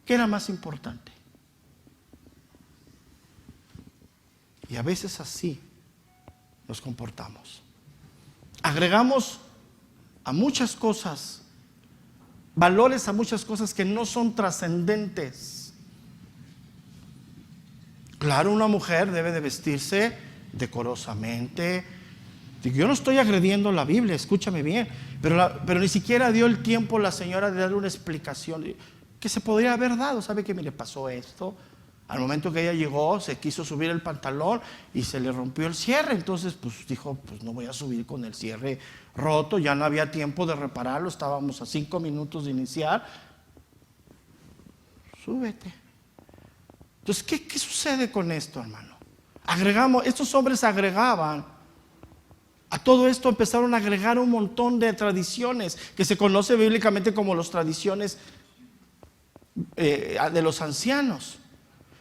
¿Qué era más importante? Y a veces así nos comportamos. Agregamos a muchas cosas, valores a muchas cosas que no son trascendentes. Claro, una mujer debe de vestirse decorosamente. Yo no estoy agrediendo la Biblia, escúchame bien, pero ni siquiera dio el tiempo la señora de darle una explicación que se podría haber dado. ¿Sabe qué? Mire, pasó esto. Al momento que ella llegó, se quiso subir el pantalón y se le rompió el cierre. Entonces, pues dijo, pues no voy a subir con el cierre roto. Ya no había tiempo de repararlo. Estábamos a 5 minutos de iniciar. Súbete. Entonces, ¿qué sucede con esto, hermano? Estos hombres agregaban. A todo esto empezaron a agregar un montón de tradiciones que se conoce bíblicamente como las tradiciones de los ancianos.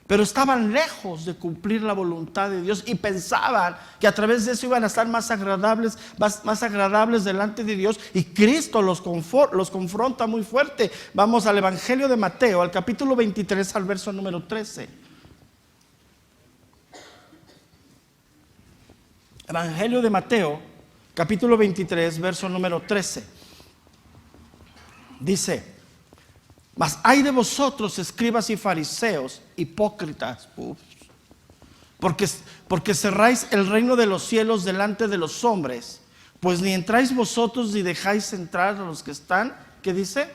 Pero estaban lejos de cumplir la voluntad de Dios y pensaban que a través de eso iban a estar más agradables delante de Dios, y Cristo los confronta muy fuerte. Vamos al Evangelio de Mateo, al capítulo 23, al verso número 13. Evangelio de Mateo, capítulo 23, verso número 13. Dice: mas hay de vosotros, escribas y fariseos, hipócritas, porque cerráis el reino de los cielos delante de los hombres, pues ni entráis vosotros ni dejáis entrar a los que están. ¿Qué dice?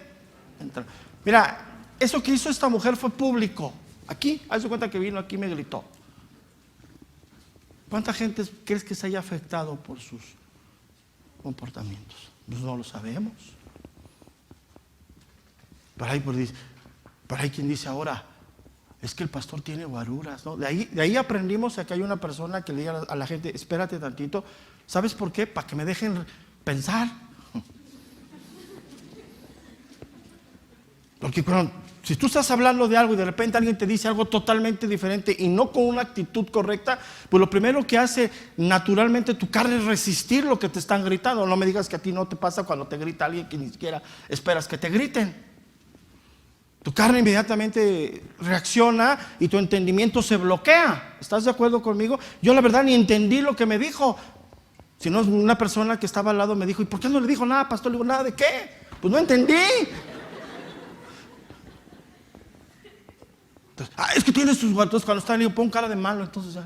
Entrar. Mira, eso que hizo esta mujer fue público. Aquí, haz de cuenta que vino aquí y me gritó. ¿Cuánta gente crees que se haya afectado por sus comportamientos? Pues no lo sabemos. Por ahí quien dice ahora, es que el pastor tiene guaruras, ¿no? De ahí aprendimos a que hay una persona que le diga a la gente, espérate tantito. ¿Sabes por qué? Para que me dejen pensar. Porque si tú estás hablando de algo y de repente alguien te dice algo totalmente diferente y no con una actitud correcta, pues lo primero que hace naturalmente tu carne es resistir lo que te están gritando. No me digas que a ti no te pasa cuando te grita alguien que ni siquiera esperas que te griten. Tu carne inmediatamente reacciona y tu entendimiento se bloquea. ¿Estás de acuerdo conmigo? Yo la verdad ni entendí lo que me dijo. Si no, una persona que estaba al lado me dijo, ¿y por qué no le dijo nada, pastor? Le digo, ¿nada de qué? Pues no entendí. Entonces, es que tiene sus guantes. Cuando están, le digo, pon cara de malo. Entonces,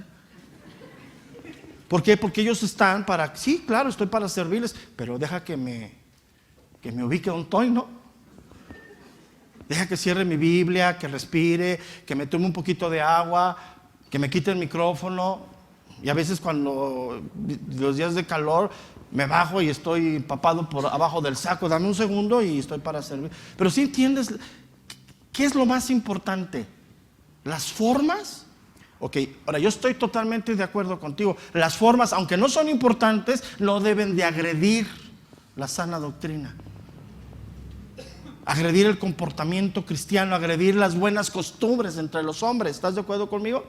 ¿por qué? Porque ellos están para, sí, claro, estoy para servirles, pero deja que me ubique un toy, ¿no? Deja que cierre mi Biblia, que respire, que me tome un poquito de agua, que me quite el micrófono. Y a veces cuando los días de calor me bajo y estoy empapado por abajo del saco, dame un segundo y estoy para servir. Pero si entiendes, ¿qué es lo más importante? ¿Las formas? Ok, ahora yo estoy totalmente de acuerdo contigo. Las formas, aunque no son importantes, no deben de agredir la sana doctrina. Agredir el comportamiento cristiano, agredir las buenas costumbres entre los hombres. ¿Estás de acuerdo conmigo?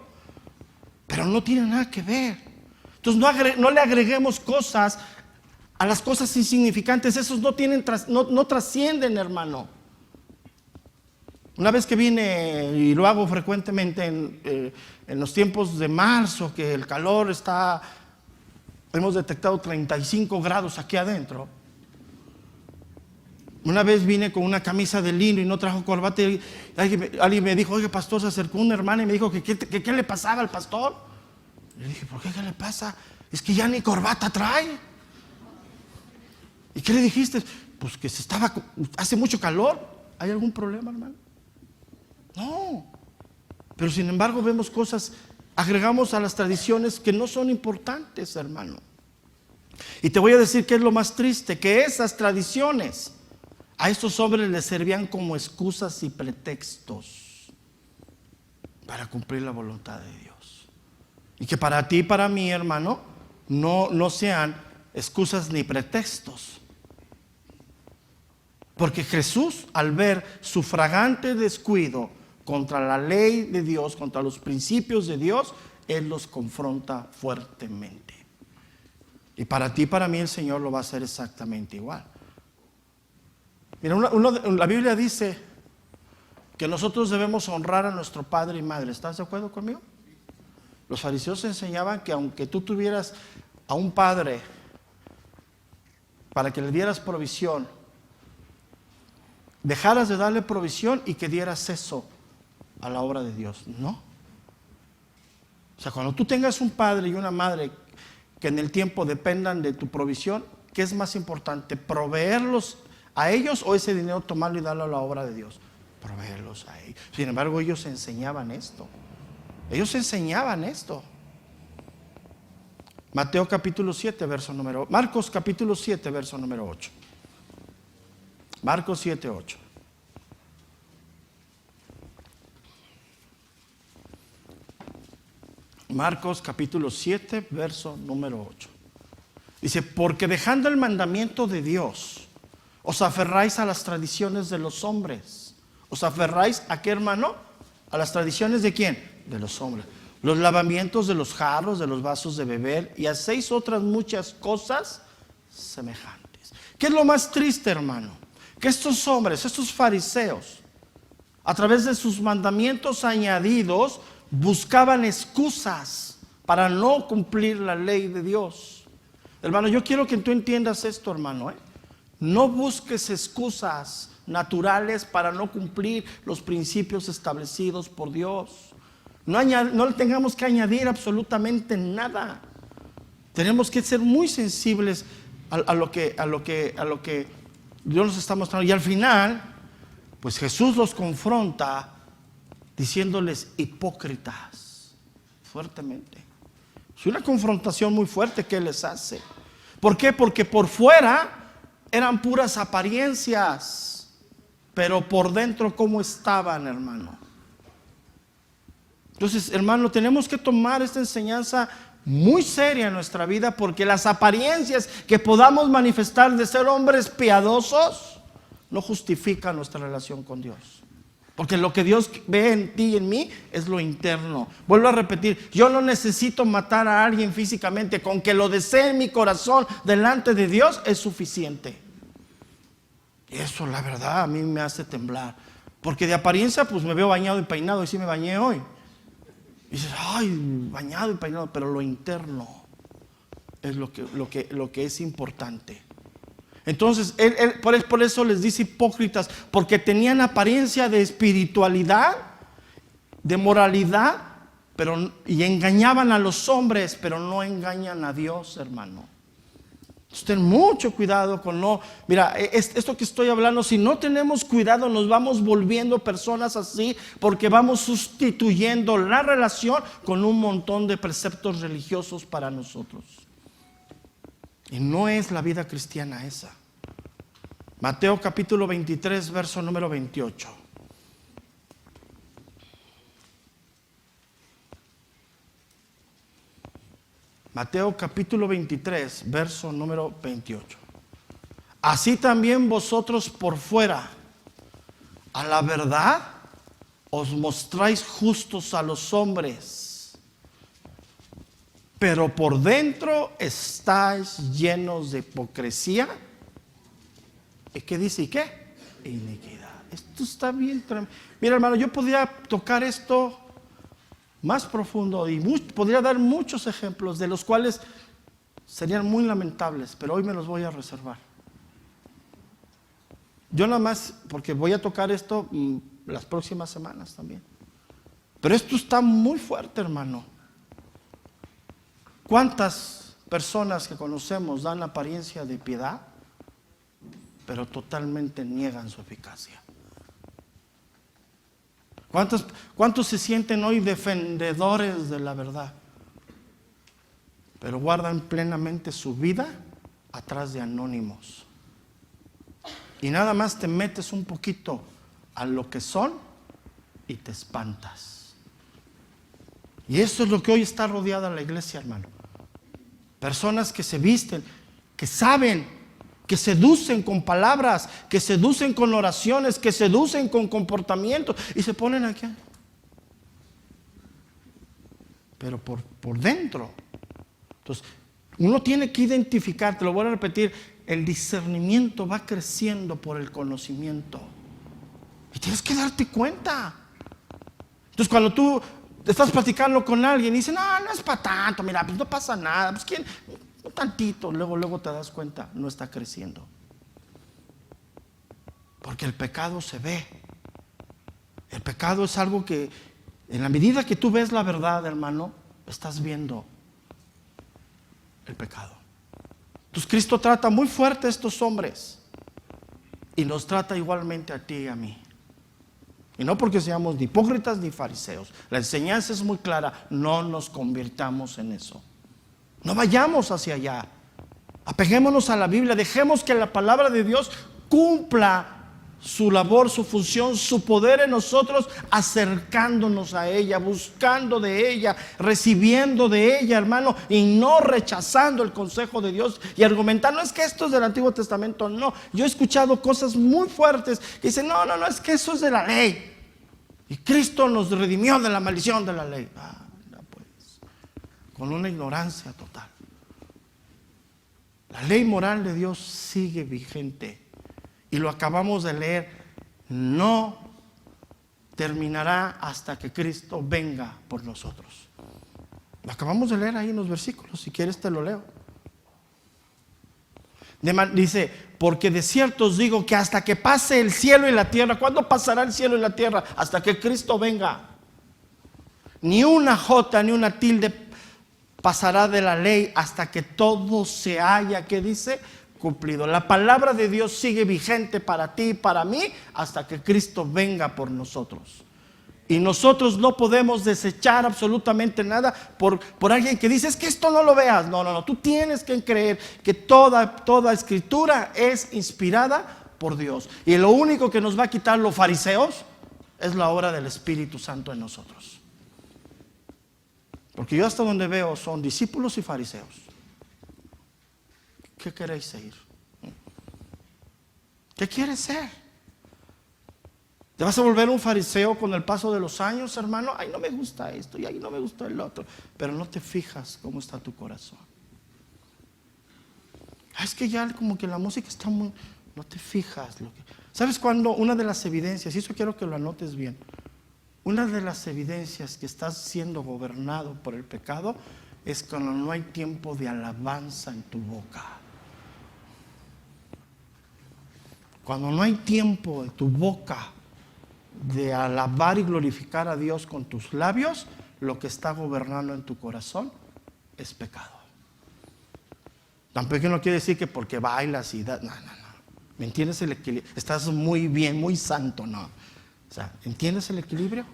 Pero no tiene nada que ver. Entonces no le agreguemos cosas a las cosas insignificantes. Esos no trascienden, hermano. Una vez que vine, y lo hago frecuentemente en los tiempos de marzo, que el calor está, hemos detectado 35 grados aquí adentro. Una vez vine con una camisa de lino y no trajo corbata, y alguien me dijo: oye, pastor, se acercó una hermana y me dijo que qué le pasaba al pastor. Le dije: ¿por qué? ¿Qué le pasa? Es que ya ni corbata trae. ¿Y qué le dijiste? Pues que hace mucho calor. ¿Hay algún problema, hermano? No. Pero sin embargo vemos cosas, agregamos a las tradiciones que no son importantes, hermano. Y te voy a decir qué es lo más triste, que esas tradiciones a estos hombres les servían como excusas y pretextos para cumplir la voluntad de Dios. Y que para ti y para mí, hermano, no sean excusas ni pretextos. Porque Jesús, al ver su fragante descuido contra la ley de Dios, contra los principios de Dios, Él los confronta fuertemente. Y para ti y para mí el Señor lo va a hacer exactamente igual. Mira, la Biblia dice que nosotros debemos honrar a nuestro padre y madre. ¿Estás de acuerdo conmigo? Los fariseos enseñaban que aunque tú tuvieras a un padre para que le dieras provisión, dejaras de darle provisión y que dieras eso a la obra de Dios. No. O sea, cuando tú tengas un padre y una madre que en el tiempo dependan de tu provisión, ¿qué es más importante? ¿Proveerlos a ellos o ese dinero tomarlo y darlo a la obra de Dios? Proveerlos a ellos. Sin embargo, ellos enseñaban esto. Mateo capítulo 7, verso número 8. Marcos capítulo 7, verso número 8. Marcos 7, 8. Marcos capítulo 7, verso número 8. Dice: porque dejando el mandamiento de Dios, os aferráis a las tradiciones de los hombres. ¿Os aferráis a qué, hermano? ¿A las tradiciones de quién? De los hombres. Los lavamientos de los jarros, de los vasos de beber, y hacéis otras muchas cosas semejantes. ¿Qué es lo más triste, hermano? Que estos hombres, estos fariseos, a través de sus mandamientos añadidos, buscaban excusas para no cumplir la ley de Dios. Hermano, yo quiero que tú entiendas esto, hermano, No busques excusas naturales para no cumplir los principios establecidos por Dios. No le tengamos que añadir absolutamente nada. Tenemos que ser muy sensibles a lo que Dios nos está mostrando. Y al final, pues Jesús los confronta diciéndoles hipócritas, fuertemente. Es una confrontación muy fuerte que Él les hace. ¿Por qué? Porque por fuera eran puras apariencias, pero por dentro, ¿cómo estaban, hermano? Entonces, hermano, tenemos que tomar esta enseñanza muy seria en nuestra vida, porque las apariencias que podamos manifestar de ser hombres piadosos no justifican nuestra relación con Dios. Porque lo que Dios ve en ti y en mí es lo interno. Vuelvo a repetir, yo no necesito matar a alguien físicamente, con que lo desee en mi corazón delante de Dios es suficiente. Y eso, la verdad, a mí me hace temblar. Porque de apariencia, pues me veo bañado y peinado, y sí me bañé hoy. Y dices: ay, bañado y peinado, pero lo interno es lo que es importante. Entonces, por eso les dice hipócritas, porque tenían apariencia de espiritualidad, de moralidad, y engañaban a los hombres, pero no engañan a Dios, hermano. Ten mucho cuidado con no. Mira, esto que estoy hablando, si no tenemos cuidado, nos vamos volviendo personas así, porque vamos sustituyendo la relación con un montón de preceptos religiosos para nosotros. Y no es la vida cristiana esa. Mateo capítulo 23, verso número 28. Mateo capítulo 23, verso número 28. Así también vosotros por fuera, a la verdad, os mostráis justos a los hombres, pero por dentro estáis llenos de hipocresía. ¿Y qué dice? ¿Y qué? Iniquidad. esto está bien tremendo. Mira, hermano, yo podría tocar esto más profundo y podría dar muchos ejemplos de los cuales serían muy lamentables, pero hoy me los voy a reservar. Yo nada más, porque voy a tocar esto las próximas semanas también. Pero esto está muy fuerte, hermano. ¿Cuántas personas que conocemos dan apariencia de piedad, pero totalmente niegan su eficacia? ¿Cuántos se sienten hoy defendedores de la verdad, pero guardan plenamente su vida atrás de anónimos? Y nada más te metes un poquito a lo que son y te espantas. Y eso es lo que hoy está rodeada la iglesia, hermano. Personas que se visten, que saben, que seducen con palabras, que seducen con oraciones, que seducen con comportamientos y se ponen aquí. Pero por dentro. Entonces, uno tiene que identificar, te lo voy a repetir, el discernimiento va creciendo por el conocimiento. Y tienes que darte cuenta. Entonces, cuando tú estás platicando con alguien y dices, no es para tanto, mira, pues no pasa nada, pues quién, un tantito, luego te das cuenta, no está creciendo. Porque el pecado se ve. El pecado es algo que, en la medida que tú ves la verdad, hermano, estás viendo el pecado. Entonces Cristo trata muy fuerte a estos hombres y nos trata igualmente a ti y a mí. Y no porque seamos ni hipócritas ni fariseos. La enseñanza es muy clara, no nos convirtamos en eso. No vayamos hacia allá. Apeguémonos a la Biblia, dejemos que la palabra de Dios cumpla su labor, su función, su poder en nosotros, acercándonos a ella, buscando de ella, recibiendo de ella, hermano, y no rechazando el consejo de Dios y argumentando, es que esto es del Antiguo Testamento. No, yo he escuchado cosas muy fuertes que dicen, no, es que eso es de la ley y Cristo nos redimió de la maldición de la ley. Pues, con una ignorancia total. La ley moral de Dios sigue vigente. Y lo acabamos de leer, no terminará hasta que Cristo venga por nosotros. Lo acabamos de leer ahí en los versículos, si quieres te lo leo. Dice, porque de cierto os digo que hasta que pase el cielo y la tierra. ¿Cuándo pasará el cielo y la tierra? Hasta que Cristo venga. Ni una jota ni una tilde pasará de la ley hasta que todo se haya, ¿qué dice? Cumplido. La palabra de Dios sigue vigente para ti y para mí hasta que Cristo venga por nosotros. Y nosotros no podemos desechar absolutamente nada por alguien que dice, es que esto no lo veas. No, tú tienes que creer que toda escritura es inspirada por Dios. Y lo único que nos va a quitar los fariseos es la obra del Espíritu Santo en nosotros. Porque yo hasta donde veo son discípulos y fariseos. ¿Qué queréis seguir? ¿Qué quieres ser? ¿Te vas a volver un fariseo con el paso de los años, hermano? Ay, no me gusta esto y ay, no me gusta el otro. Pero no te fijas cómo está tu corazón. Es que ya como que la música está muy... No te fijas. ¿Sabes cuándo? Una de las evidencias, y eso quiero que lo anotes bien. Una de las evidencias que estás siendo gobernado por el pecado es cuando no hay tiempo de alabanza en tu boca. Cuando no hay tiempo en tu boca de alabar y glorificar a Dios con tus labios, lo que está gobernando en tu corazón es pecado. Tampoco no quiere decir que porque bailas y no. ¿Me entiendes el equilibrio? Estás muy bien, muy santo, no. O sea, ¿entiendes el equilibrio?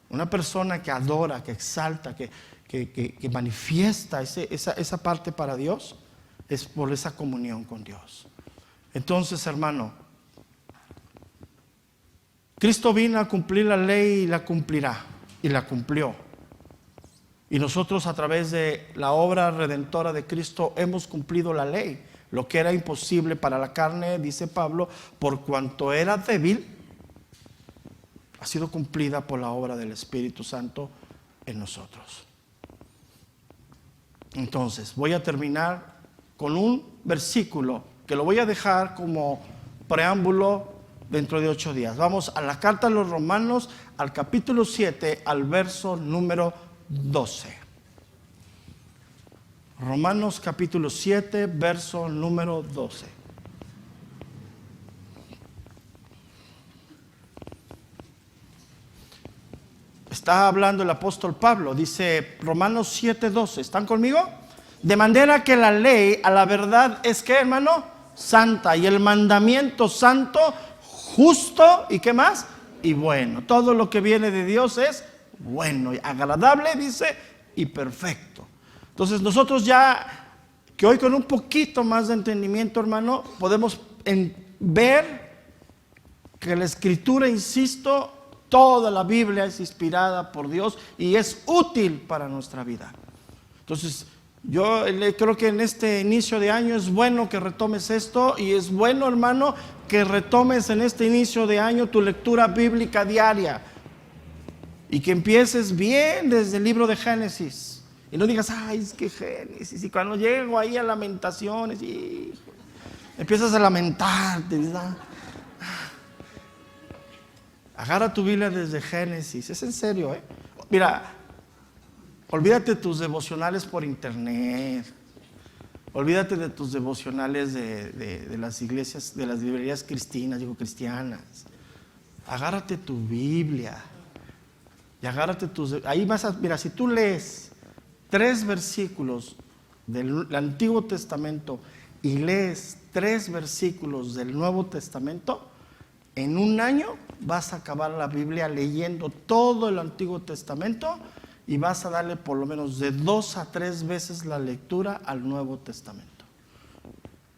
Una persona que adora, que exalta, que manifiesta esa parte para Dios, es por esa comunión con Dios. Entonces, hermano, Cristo vino a cumplir la ley y la cumplirá, y la cumplió. Y nosotros a través de la obra redentora de Cristo hemos cumplido la ley. Lo que era imposible para la carne, dice Pablo, por cuanto era débil, ha sido cumplida por la obra del Espíritu Santo en nosotros. Entonces, voy a terminar con un versículo que lo voy a dejar como preámbulo dentro de 8 días. Vamos a la carta a los Romanos, al capítulo 7, al verso número 12. Romanos capítulo 7, verso número 12. Está hablando el apóstol Pablo, dice Romanos 7, 12. ¿Están conmigo? De manera que la ley a la verdad es que, hermano, santa, y el mandamiento santo, justo, ¿y qué más? Y bueno. Todo lo que viene de Dios es bueno, y agradable, dice, y perfecto. Entonces nosotros ya, que hoy con un poquito más de entendimiento, hermano, podemos ver que la Escritura, insisto, toda la Biblia es inspirada por Dios y es útil para nuestra vida. Entonces, yo creo que en este inicio de año es bueno que retomes esto, y es bueno, hermano, que retomes en este inicio de año tu lectura bíblica diaria y que empieces bien desde el libro de Génesis y no digas, ay, es que Génesis, y cuando llego ahí a Lamentaciones, hijo, empiezas a lamentarte, ¿verdad? Agarra tu Biblia desde Génesis, es en serio, ¿eh? Mira, olvídate de tus devocionales por internet, olvídate de tus devocionales de las iglesias, de las librerías cristianas. Agárrate tu Biblia y agárrate ahí vas a, mira, si tú lees 3 versículos del Antiguo Testamento y lees 3 versículos del Nuevo Testamento, en un año vas a acabar la Biblia leyendo todo el Antiguo Testamento y vas a darle por lo menos de 2 a 3 veces la lectura al Nuevo Testamento.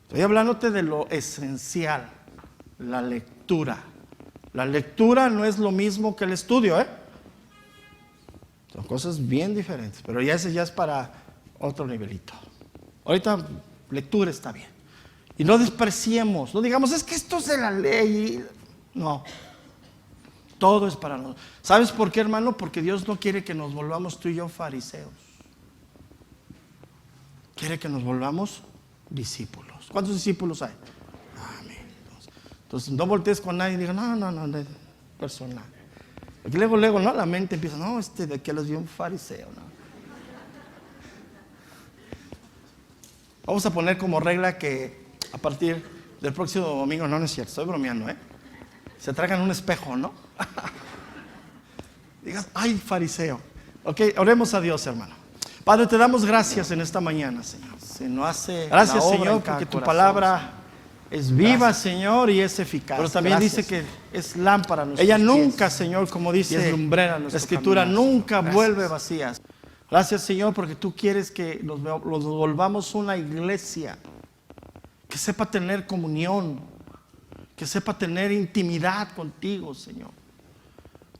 Estoy hablándote de lo esencial, la lectura. La lectura no es lo mismo que el estudio, ¿eh? Son cosas bien diferentes, pero ese ya es para otro nivelito. Ahorita lectura está bien. Y no despreciemos, no digamos, es que esto es de la ley. No, todo es para nosotros. ¿Sabes por qué, hermano? Porque Dios no quiere que nos volvamos tú y yo fariseos. Quiere que nos volvamos discípulos. ¿Cuántos discípulos hay? Amén. Entonces no voltees con nadie y digas, no, es personal. Porque luego, ¿no? La mente empieza, no, de aquí los vio un fariseo, ¿no? Vamos a poner como regla que a partir del próximo domingo, no es cierto, estoy bromeando, se tragan un espejo, ¿no? Digas, ay, fariseo. Ok, oremos a Dios, hermano. Padre, te damos gracias en esta mañana, Señor. Se nos hace gracias, Señor, porque tu palabra es viva, gracias, Señor, y es eficaz. Pero también gracias, dice que es lámpara a nuestros pies. Ella nunca, Señor, como dice la Escritura, nunca vuelve vacía. Gracias, Señor, porque tú quieres que nos volvamos una iglesia que sepa tener comunión, que sepa tener intimidad contigo, Señor.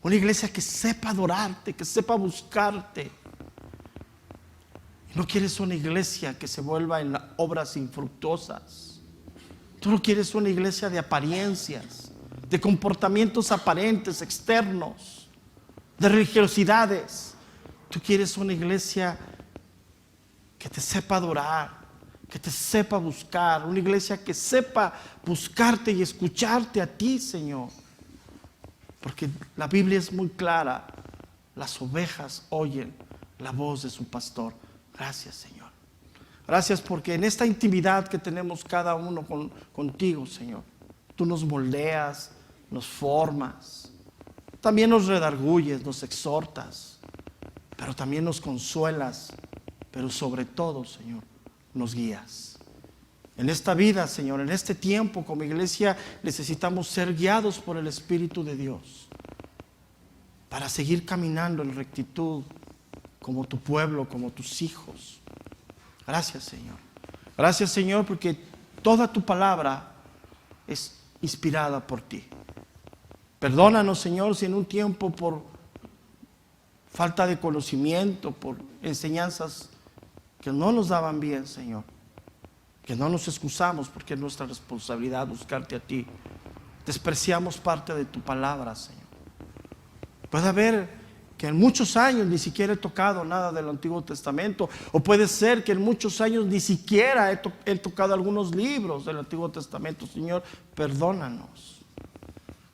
Una iglesia que sepa adorarte, que sepa buscarte. No quieres una iglesia que se vuelva en obras infructuosas. Tú no quieres una iglesia de apariencias, de comportamientos aparentes, externos, de religiosidades. Tú quieres una iglesia que te sepa adorar, que te sepa buscar, una iglesia que sepa buscarte y escucharte a ti, Señor. Porque la Biblia es muy clara, las ovejas oyen la voz de su pastor. Gracias, Señor. Gracias porque en esta intimidad que tenemos cada uno contigo, Señor, tú nos moldeas, nos formas, también nos redarguyes, nos exhortas, pero también nos consuelas, pero sobre todo, Señor, nos guías. En esta vida, Señor, en este tiempo como iglesia necesitamos ser guiados por el Espíritu de Dios para seguir caminando en rectitud como tu pueblo, como tus hijos. Gracias, Señor. Gracias, Señor, porque toda tu palabra es inspirada por ti. Perdónanos, Señor, si en un tiempo por falta de conocimiento, por enseñanzas que no nos daban bien, Señor, que no nos excusamos porque es nuestra responsabilidad buscarte a ti, despreciamos parte de tu palabra, Señor. Puede haber que en muchos años ni siquiera he tocado nada del Antiguo Testamento, o puede ser que en muchos años ni siquiera he tocado algunos libros del Antiguo Testamento. Señor, perdónanos.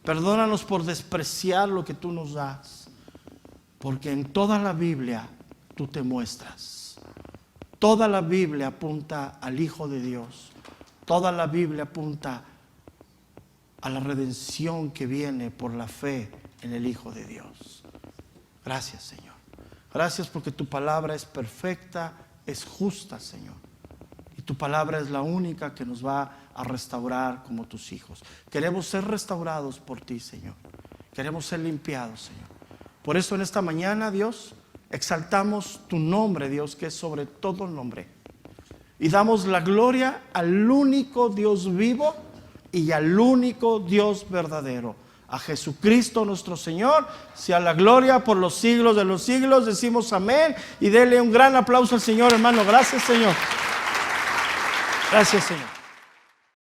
Perdónanos por despreciar lo que tú nos das. Porque en toda la Biblia tú te muestras. Toda la Biblia apunta al Hijo de Dios. Toda la Biblia apunta a la redención que viene por la fe en el Hijo de Dios. Gracias, Señor. Gracias porque tu palabra es perfecta, es justa, Señor. Y tu palabra es la única que nos va a restaurar como tus hijos. Queremos ser restaurados por ti, Señor. Queremos ser limpiados, Señor. Por eso en esta mañana, Dios, exaltamos tu nombre, Dios, que es sobre todo nombre. Y damos la gloria al único Dios vivo y al único Dios verdadero. A Jesucristo nuestro Señor, sea la gloria por los siglos de los siglos. Decimos amén y denle un gran aplauso al Señor, hermano. Gracias, Señor. Gracias, Señor.